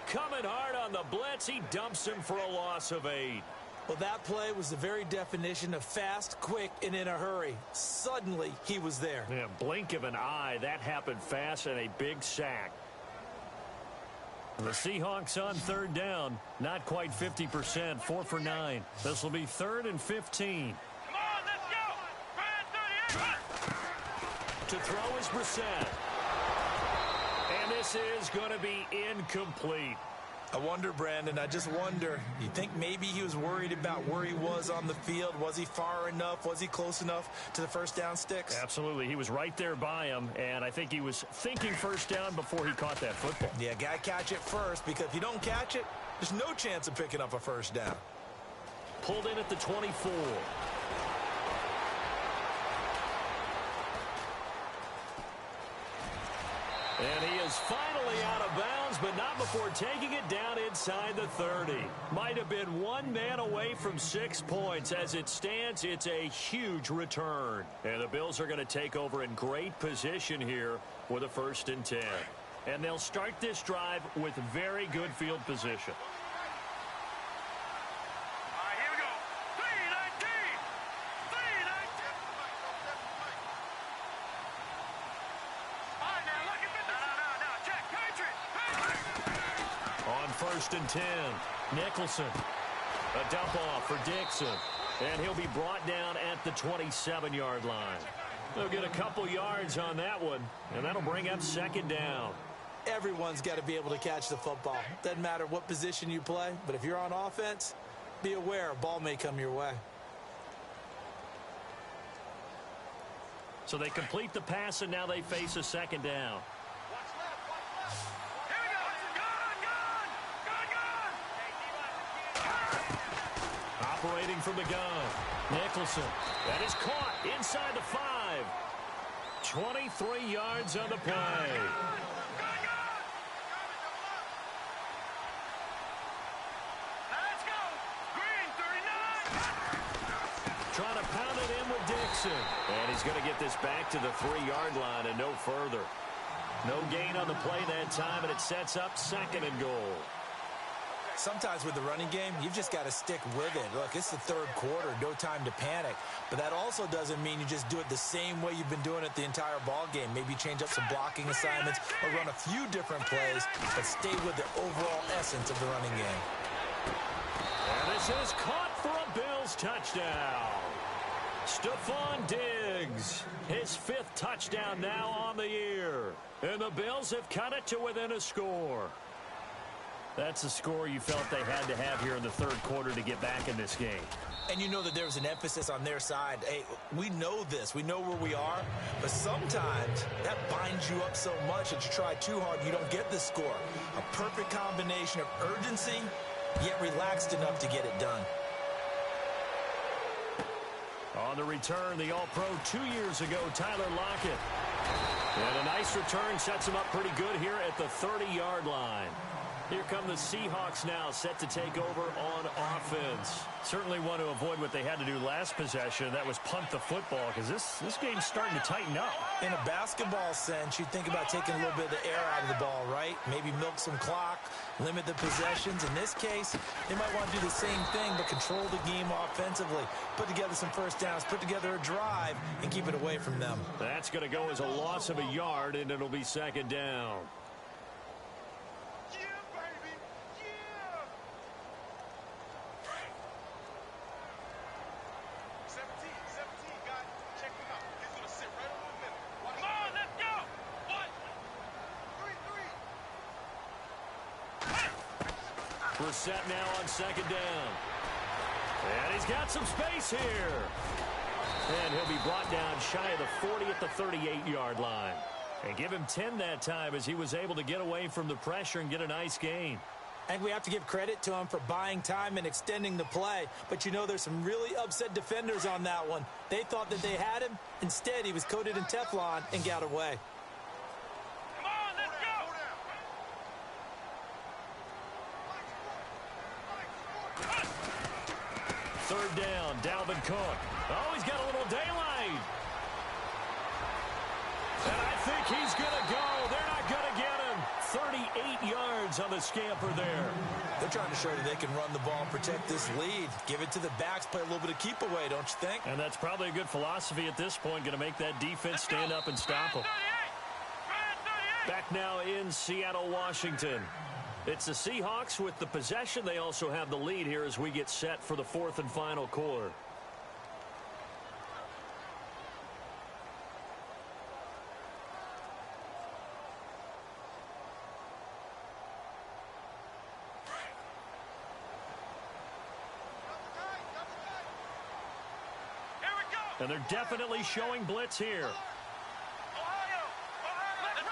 coming hard on the blitz. He dumps him for a loss of 8. Well, that play was the very definition of fast, quick, and in a hurry. Suddenly, he was there. Yeah, blink of an eye. That happened fast and a big sack. The Seahawks on 3rd down. Not quite 50%. 4 for 9. This will be 3rd and 15. Come on, let's go. Brand 38. To throw is Brissett. And this is going to be incomplete. I wonder, Brandon, I just wonder. You think maybe he was worried about where he was on the field? Was he far enough? Was he close enough to the first down sticks? Absolutely. He was right there by him, and I think he was thinking first down before he caught that football. Yeah, got to catch it first, because if you don't catch it, there's no chance of picking up a first down. Pulled in at the 24. And he is finally out of bounds, but not before taking it down inside the 30. Might have been 1 man away from 6 points. As it stands, it's a huge return. And the Bills are going to take over in great position here with a 1st and 10. And they'll start this drive with very good field position. All right, here we go. 319. 319. All right, now, look at this. No. Check. Patriot. On 1st and 10, Nicholson. A dump off for Dixon. And he'll be brought down at the 27-yard line. They'll get a couple yards on that one, and that'll bring up 2nd down. Everyone's got to be able to catch the football. Doesn't matter what position you play, but if you're on offense, be aware a ball may come your way. So they complete the pass, and now they face a 2nd down. Here we go. Gun. Operating from the gun. Nicholson. That is caught inside the 5. 23 yards on the play. Let's go. Green 39. Trying to pound it in with Dixon. And he's going to get this back to the 3-yard line and no further. No gain on the play that time, and it sets up 2nd and goal. Sometimes with the running game, you've just got to stick with it. Look, it's the 3rd quarter, no time to panic. But that also doesn't mean you just do it the same way you've been doing it the entire ball game. Maybe change up some blocking assignments or run a few different plays, but stay with the overall essence of the running game. And this is caught for a Bills touchdown. Stephon Diggs, his 5th touchdown now on the year. And the Bills have cut it to within a score. That's a score you felt they had to have here in the 3rd quarter to get back in this game. And you know that there was an emphasis on their side. Hey, we know this. We know where we are. But sometimes that binds you up so much that you try too hard, you don't get the score. A perfect combination of urgency, yet relaxed enough to get it done. On the return, the All-Pro 2 years ago, Tyler Lockett. And a nice return sets him up pretty good here at the 30-yard line. Here come the Seahawks now, set to take over on offense. Certainly want to avoid what they had to do last possession. That was punt the football, because this game's starting to tighten up. In a basketball sense, you think about taking a little bit of the air out of the ball, right? Maybe milk some clock, limit the possessions. In this case, they might want to do the same thing, but control the game offensively. Put together some first downs, put together a drive, and keep it away from them. That's going to go as a loss of a yard, and it'll be 2nd down. Brissett now on 2nd down. And he's got some space here. And he'll be brought down shy of the 40 at the 38-yard line. And give him 10 that time as he was able to get away from the pressure and get a nice gain. I think we have to give credit to him for buying time and extending the play. But, you know, there's some really upset defenders on that one. They thought that they had him. Instead, he was coated in Teflon and got away. Come on, let's go! Third down, Dalvin Cook. Oh, he's got a little daylight. And I think he's going to go. They're not going to get him. 38 yards on the scamper there. They're trying to show that they can run the ball and protect this lead. Give it to the backs, play a little bit of keep away, don't you think? And that's probably a good philosophy at this point, going to make that defense stand up and stop them. Back now in Seattle, Washington. It's the Seahawks with the possession. They also have the lead here as we get set for the fourth and final quarter. And they're definitely showing blitz here. Ohio! Let's go!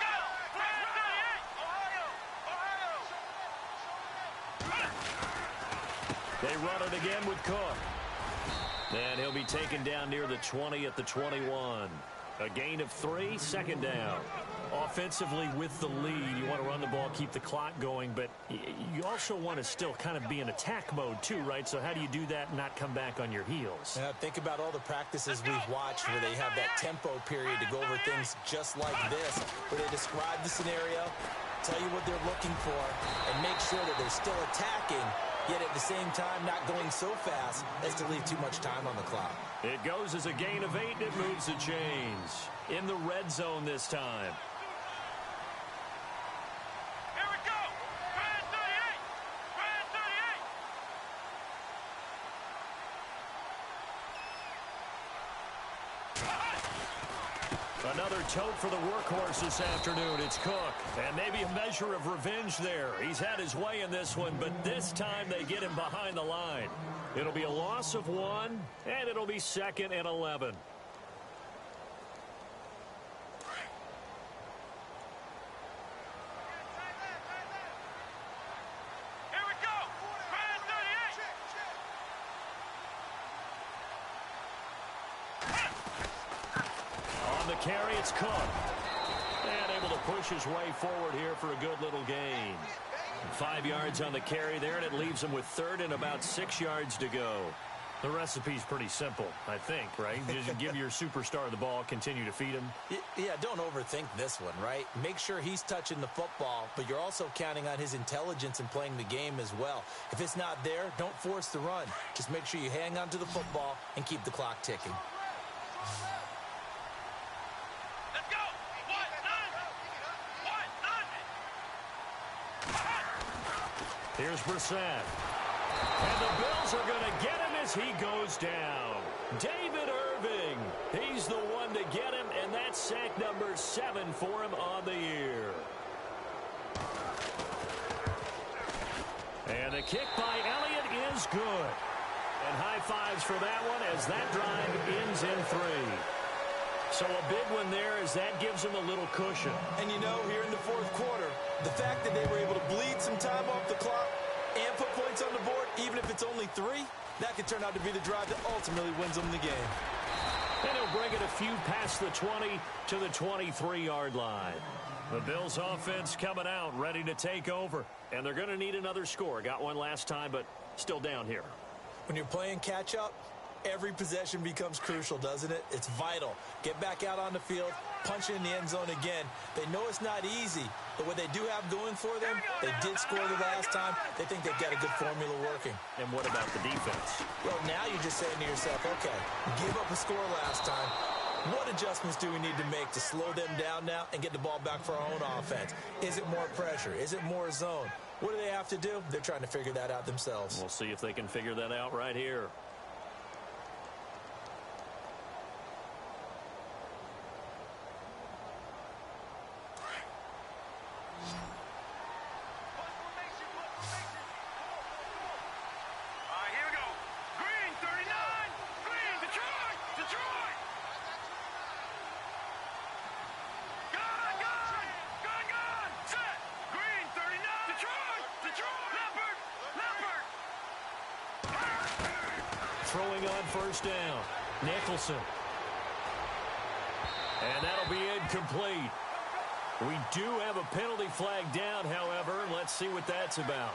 Ohio! They run it again with Cook. And he'll be taken down near the 20 at the 21. A gain of 3, second down. Offensively with the lead, you want to run the ball, keep the clock going, but you also want to still kind of be in attack mode too, right? So how do you do that and not come back on your heels? Yeah, think about all the practices we've watched where they have that tempo period to go over things just like this, where they describe the scenario, tell you what they're looking for, and make sure that they're still attacking, yet at the same time not going so fast as to leave too much time on the clock. It goes as a gain of 8, and it moves the chains. In the red zone this time. Here we go! Brand 38! Brand 38! Another tote for the workhorse this afternoon. It's Cook. And maybe a measure of revenge there. He's had his way in this one, but this time they get him behind the line. It'll be a loss of 1, and it'll be 2nd and 11. Here we go! Brand 38! On the carry, it's Cook. And able to push his way forward here for a good little gain. 5 yards on the carry there, and it leaves him with 3rd and about 6 yards to go. The recipe's pretty simple, I think, right? Just give your superstar the ball, continue to feed him. Yeah, don't overthink this one, right? Make sure he's touching the football, but you're also counting on his intelligence in playing the game as well. If it's not there, don't force the run. Just make sure you hang on to the football and keep the clock ticking. Let's go! Here's Brissett. And the Bills are going to get him as he goes down. David Irving. He's the one to get him, and that's sack number 7 for him on the year. And the kick by Elliott is good. And high fives for that one as that drive ends in 3. So a big one there as that gives them a little cushion. And you know, here in the fourth quarter, the fact that they were able to bleed some time off the clock and put points on the board, even if it's only 3, that could turn out to be the drive that ultimately wins them the game. And he'll bring it a few past the 20 to the 23-yard line. The Bills offense coming out, ready to take over. And they're going to need another score. Got one last time, but still down here. When you're playing catch-up, every possession becomes crucial, doesn't it? It's vital. Get back out on the field, punch it in the end zone again. They know it's not easy, but what they do have going for them, they did score the last time. They think they've got a good formula working. And what about the defense? Well, now you're just saying to yourself, okay, give up a score last time. What adjustments do we need to make to slow them down now and get the ball back for our own offense? Is it more pressure? Is it more zone? What do they have to do? They're trying to figure that out themselves. We'll see if they can figure that out right here. Here we go. Green 39. Green, Detroit. Detroit. Gun. Set. Green 39. Detroit. Detroit. Left throwing on first down. Nicholson. And that'll be incomplete. We do have a penalty flag down, however. Let's see what that's about.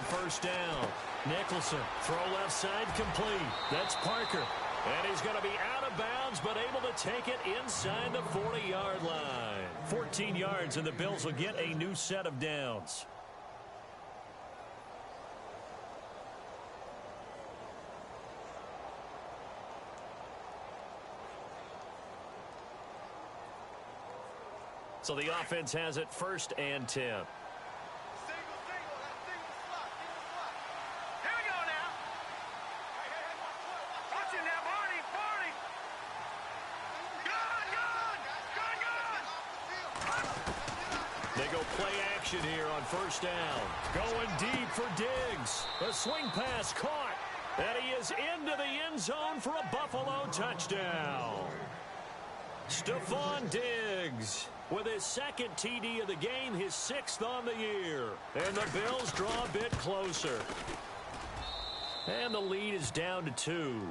First down. Nicholson, throw left side complete. That's Parker. And he's going to be out of bounds, but able to take it inside the 40-yard line. 14 yards, and the Bills will get a new set of downs. So the offense has it 1st and 10. Here on first down. Going deep for Diggs. The swing pass caught. And he is into the end zone for a Buffalo touchdown. Stephon Diggs with his 2nd TD of the game, his 6th on the year. And the Bills draw a bit closer. And the lead is down to 2.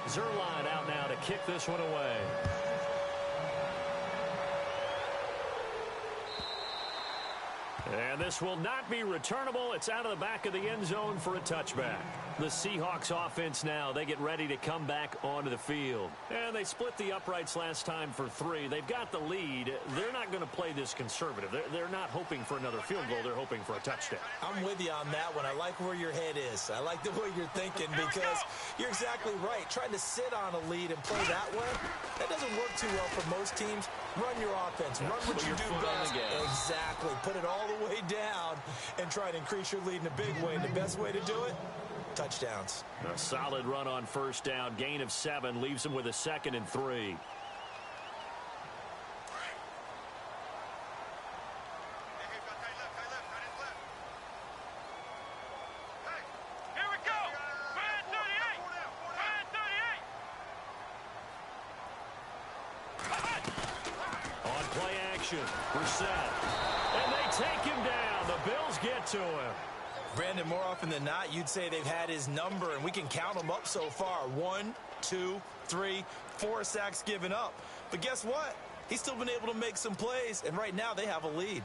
Zerline out now to kick this one away. And this will not be returnable. It's out of the back of the end zone for a touchback. The Seahawks offense now, they get ready to come back onto the field. And they split the uprights last time for 3. They've got the lead. They're not going to play this conservative. They're not hoping for another field goal. They're hoping for a touchdown. I'm with you on that one. I like where your head is. I like the way you're thinking because you're exactly right. Trying to sit on a lead and play that way, that doesn't work too well for most teams. Run your offense. Run what you do best. Exactly. Put it all the way down and try to increase your lead in a big way. And the best way to do it, touchdowns. A solid run on first down. Gain of 7 leaves him with a 2nd and 3. Brissett. And they take him down. The Bills get to him. Brandon, more often than not, you'd say they've had his number, and we can count them up so far. 1, 2, 3, 4 sacks given up. But guess what? He's still been able to make some plays, and right now they have a lead.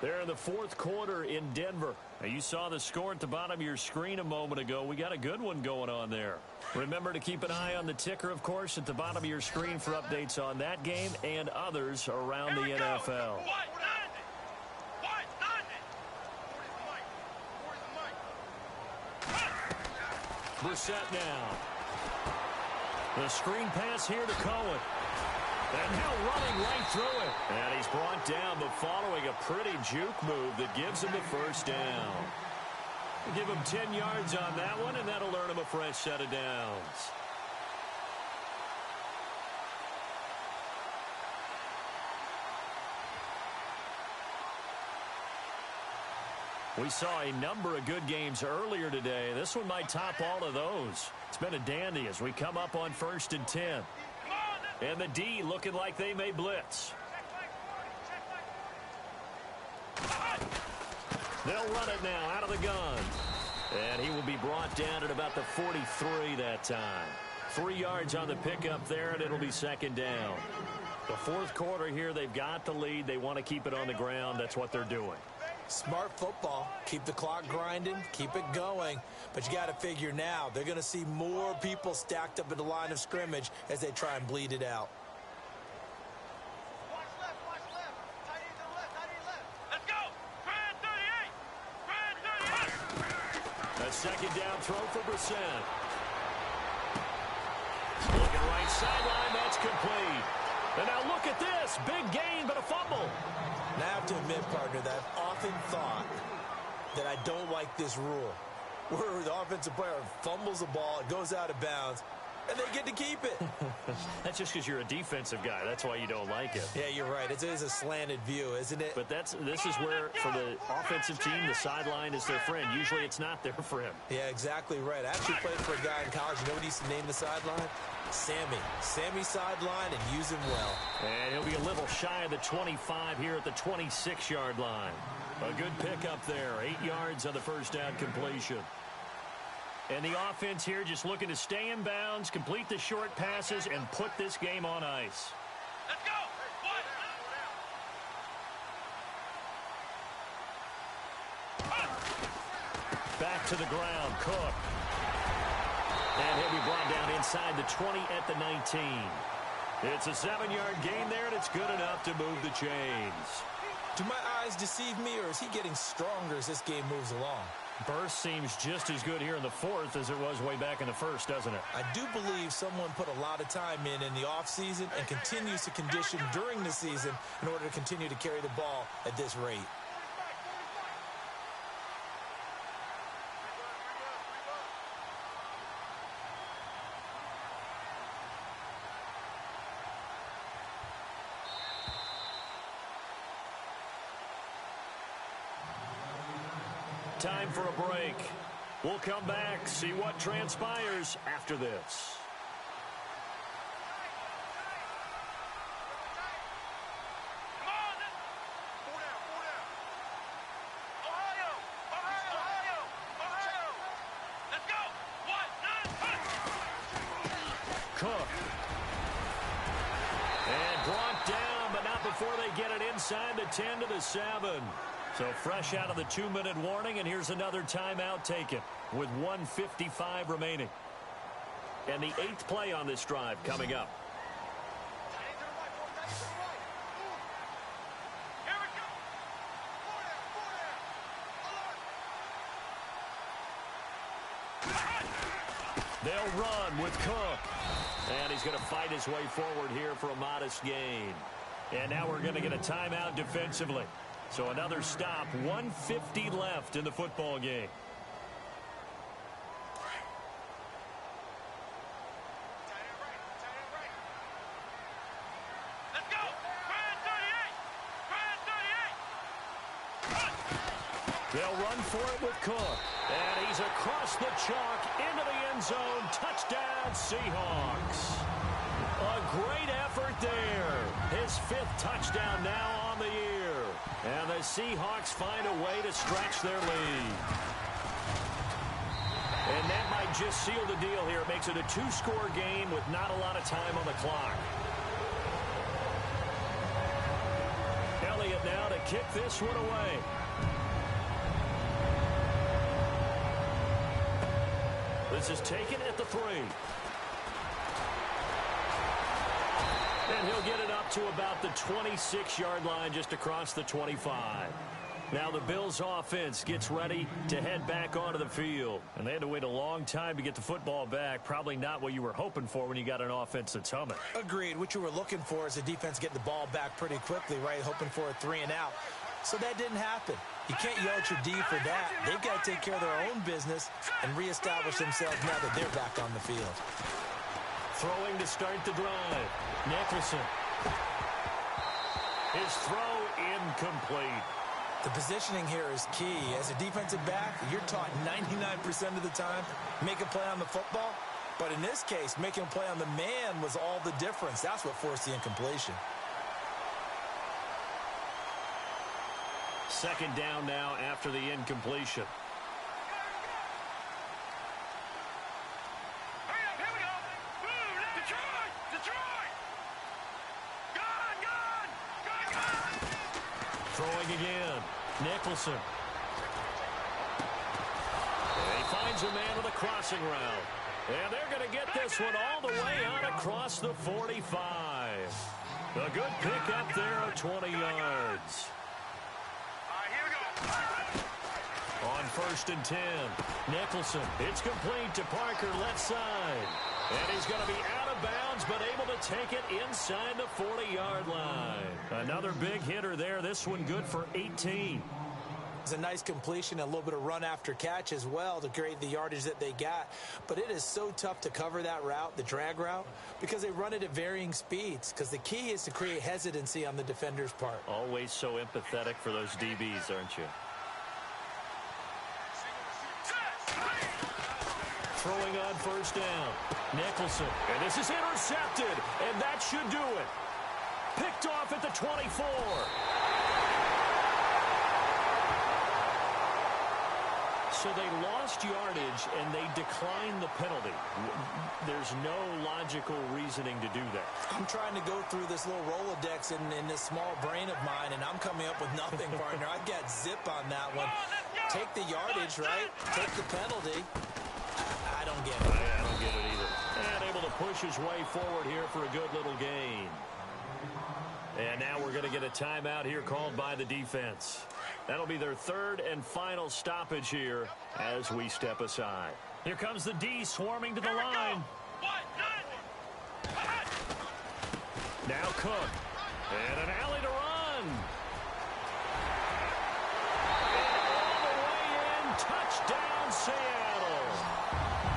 They're in the 4th quarter in Denver. Now, you saw the score at the bottom of your screen a moment ago. We got a good one going on there. Remember to keep an eye on the ticker, of course, at the bottom of your screen for updates on that game and others around the NFL. Brissett now. The screen pass here to Cohen. And now running right through it. And he's brought down, but following a pretty juke move that gives him the first down. Give him 10 yards on that one, and that'll earn him a fresh set of downs. We saw a number of good games earlier today. This one might top all of those. It's been a dandy as we come up on 1st and 10. And the D looking like they may blitz. They'll run it now out of the gun. And he will be brought down at about the 43 that time. 3 yards on the pickup there, and it'll be 2nd down. The 4th quarter here, they've got the lead. They want to keep it on the ground. That's what they're doing. Smart football. Keep the clock grinding. Keep it going. But you got to figure now, they're going to see more people stacked up at the line of scrimmage as they try and bleed it out. Watch left, watch left. Tight end to the left, tight end left. Let's go. Brad 38. Brad 38. A 2nd down throw for Brissett. Looking right sideline, that's complete. And now look at this. Big gain, but a fumble. Now I have to admit, partner, that often thought that I don't like this rule, where the offensive player fumbles the ball, it goes out of bounds, and they get to keep it. That's just because you're a defensive guy. That's why you don't like it. Yeah, you're right. It is a slanted view, isn't it? But this is where, for the offensive team, the sideline is their friend. Usually it's not there for him. Yeah, exactly right. I actually played for a guy in college. You know what he used to name the sideline? Sammy. Sammy sideline, and use him well. And he'll be a little shy of the 25 here at the 26-yard line. A good pickup there. 8 yards on the first down completion. And the offense here just looking to stay in bounds, complete the short passes, and put this game on ice. Let's go. Back to the ground, Cook. And he'll be brought down inside the 20 at the 19. It's a 7-yard gain there, and it's good enough to move the chains. Do my eyes deceive me, or is he getting stronger as this game moves along? Burst seems just as good here in the fourth as it was way back in the first, doesn't it? I do believe someone put a lot of time in the offseason and continues to condition during the season in order to continue to carry the ball at this rate. Time for a break. We'll come back, see what transpires after this. Come on. Four down. Ohio. Let's go. 1, 9, Cook. And brought down, but not before they get it inside the 10 to the 7. So fresh out of the 2-minute warning, and here's another timeout taken with 1:55 remaining. And the 8th play on this drive coming up. Here we go. They'll run with Cook. And he's going to fight his way forward here for a modest gain. And now we're going to get a timeout defensively. So another stop, 1:50 left in the football game. Let's go. Brand 38. They'll run for it with Cook. And he's across the chalk into the end zone. Touchdown, Seahawks. A great effort there. His 5th touchdown now on the year. And the Seahawks find a way to stretch their lead. And that might just seal the deal here. It makes it a 2-score game with not a lot of time on the clock. Elliott now to kick this one away. This is taken at the 3. And he'll get it up to about the 26-yard line just across the 25. Now the Bills offense gets ready to head back onto the field. And they had to wait a long time to get the football back. Probably not what you were hoping for when you got an offense that's humming. Agreed. What you were looking for is the defense getting the ball back pretty quickly, right? Hoping for a 3 and out. So that didn't happen. You can't yell at your D for that. They've got to take care of their own business and reestablish themselves now that they're back on the field. Throwing to start the drive. Nicholson. His throw incomplete. The positioning here is key. As a defensive back, you're taught 99% of the time, make a play on the football. But in this case, making a play on the man was all the difference. That's what forced the incompletion. 2nd down now after the incompletion. Here we go. Boom. Detroit. Gone. Throwing again. Nicholson. And he finds a man with a crossing route. And they're going to get this one all the way out across the 45. A good pickup there of 20 yards. On 1st and 10, Nicholson. It's complete to Parker, left side. And he's going to be out of bounds, but able to take it inside the 40-yard line. Another big hitter there. This one good for 18. It's a nice completion, a little bit of run after catch as well to create the yardage that they got. But it is so tough to cover that route, the drag route, because they run it at varying speeds. Because the key is to create hesitancy on the defender's part. Always so empathetic for those DBs, aren't you? Throwing on first down. Nicholson. And this is intercepted. And that should do it. Picked off at the 24. So they lost yardage, and they declined the penalty. There's no logical reasoning to do that. I'm trying to go through this little Rolodex in this small brain of mine, and I'm coming up with nothing, partner. I got zip on that one. Take the yardage, right? Take the penalty. I don't get it. I don't get it either. And able to push his way forward here for a good little gain. And now we're going to get a timeout here called by the defense. That'll be their third and final stoppage here as we step aside. Here comes the D swarming to the line. Now Cook. And an alley to run. All the way in. Touchdown, Seattle.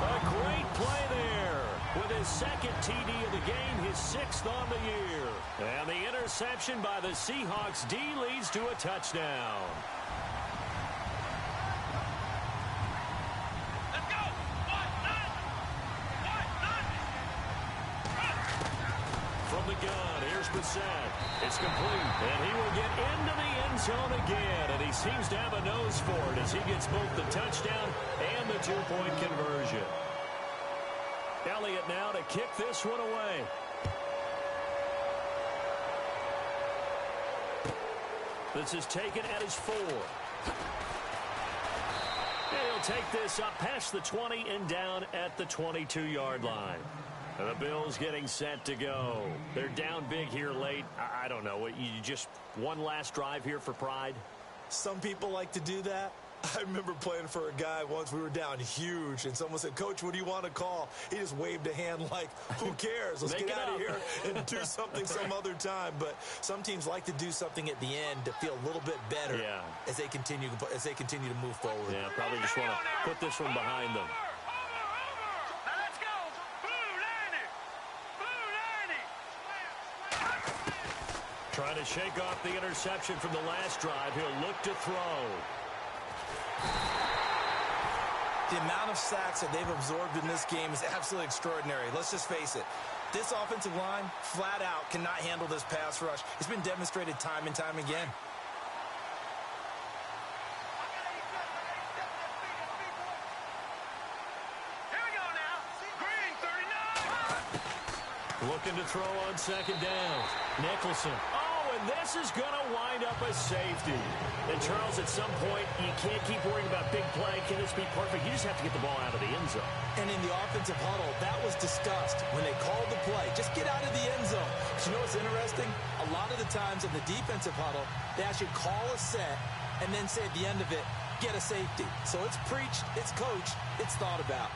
A great play there. With his second TD of the game, his sixth on the year. And the interception by the Seahawks D leads to a touchdown. Let's go! From the gun, here's Brissett. It's complete, and he will get into the end zone again. And he seems to have a nose for it as he gets both the touchdown and the two-point conversion. Elliott now to kick this one away. This is taken at his 4. And he'll take this up past the 20 and down at the 22-yard line. And the Bills getting set to go. They're down big here late. I don't know. You just one last drive here for pride? Some people like to do that. I remember playing for a guy once. We were down huge, and someone said, "Coach, what do you want to call?" He just waved a hand like, who cares? Let's get out of here and do something some other time. But some teams like to do something at the end to feel a little bit better as they continue to move forward. Yeah, probably just want to put this one behind them. Now let's go! Blue Lanny! Trying to shake off the interception from the last drive. He'll look to throw. The amount of sacks that they've absorbed in this game is absolutely extraordinary. Let's just face it. This offensive line, flat out, cannot handle this pass rush. It's been demonstrated time and time again. Here we go now. Green, 39. Looking to throw on second down. Nicholson. Oh, and this is going to wind up a safety. And, Charles, at some point, you can't keep worrying about big play. Can this be perfect? You just have to get the ball out of the end zone. And in the offensive huddle, that was discussed when they called the play. Just get out of the end zone. But you know what's interesting? A lot of the times in the defensive huddle, they actually call a set and then say at the end of it, get a safety. So it's preached, it's coached, it's thought about.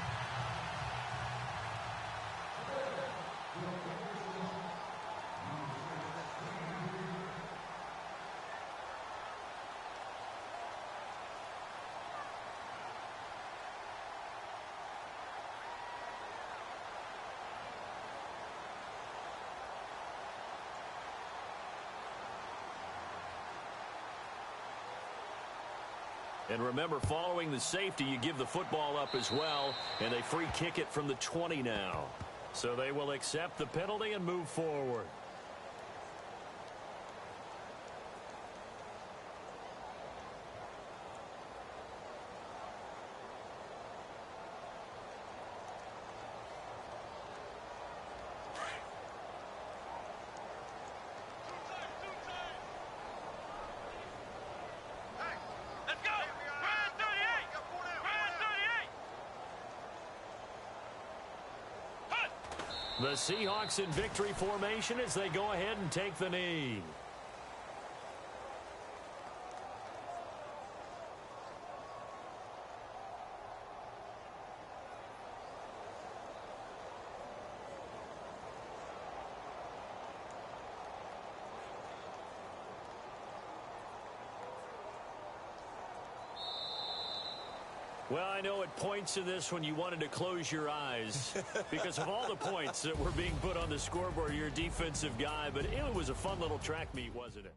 And remember, following the safety, you give the football up as well, and they free kick it from the 20 now. So they will accept the penalty and move forward. The Seahawks in victory formation as they go ahead and take the knee. Well, I know at points in this when you wanted to close your eyes because of all the points that were being put on the scoreboard, you're a defensive guy, but it was a fun little track meet, wasn't it?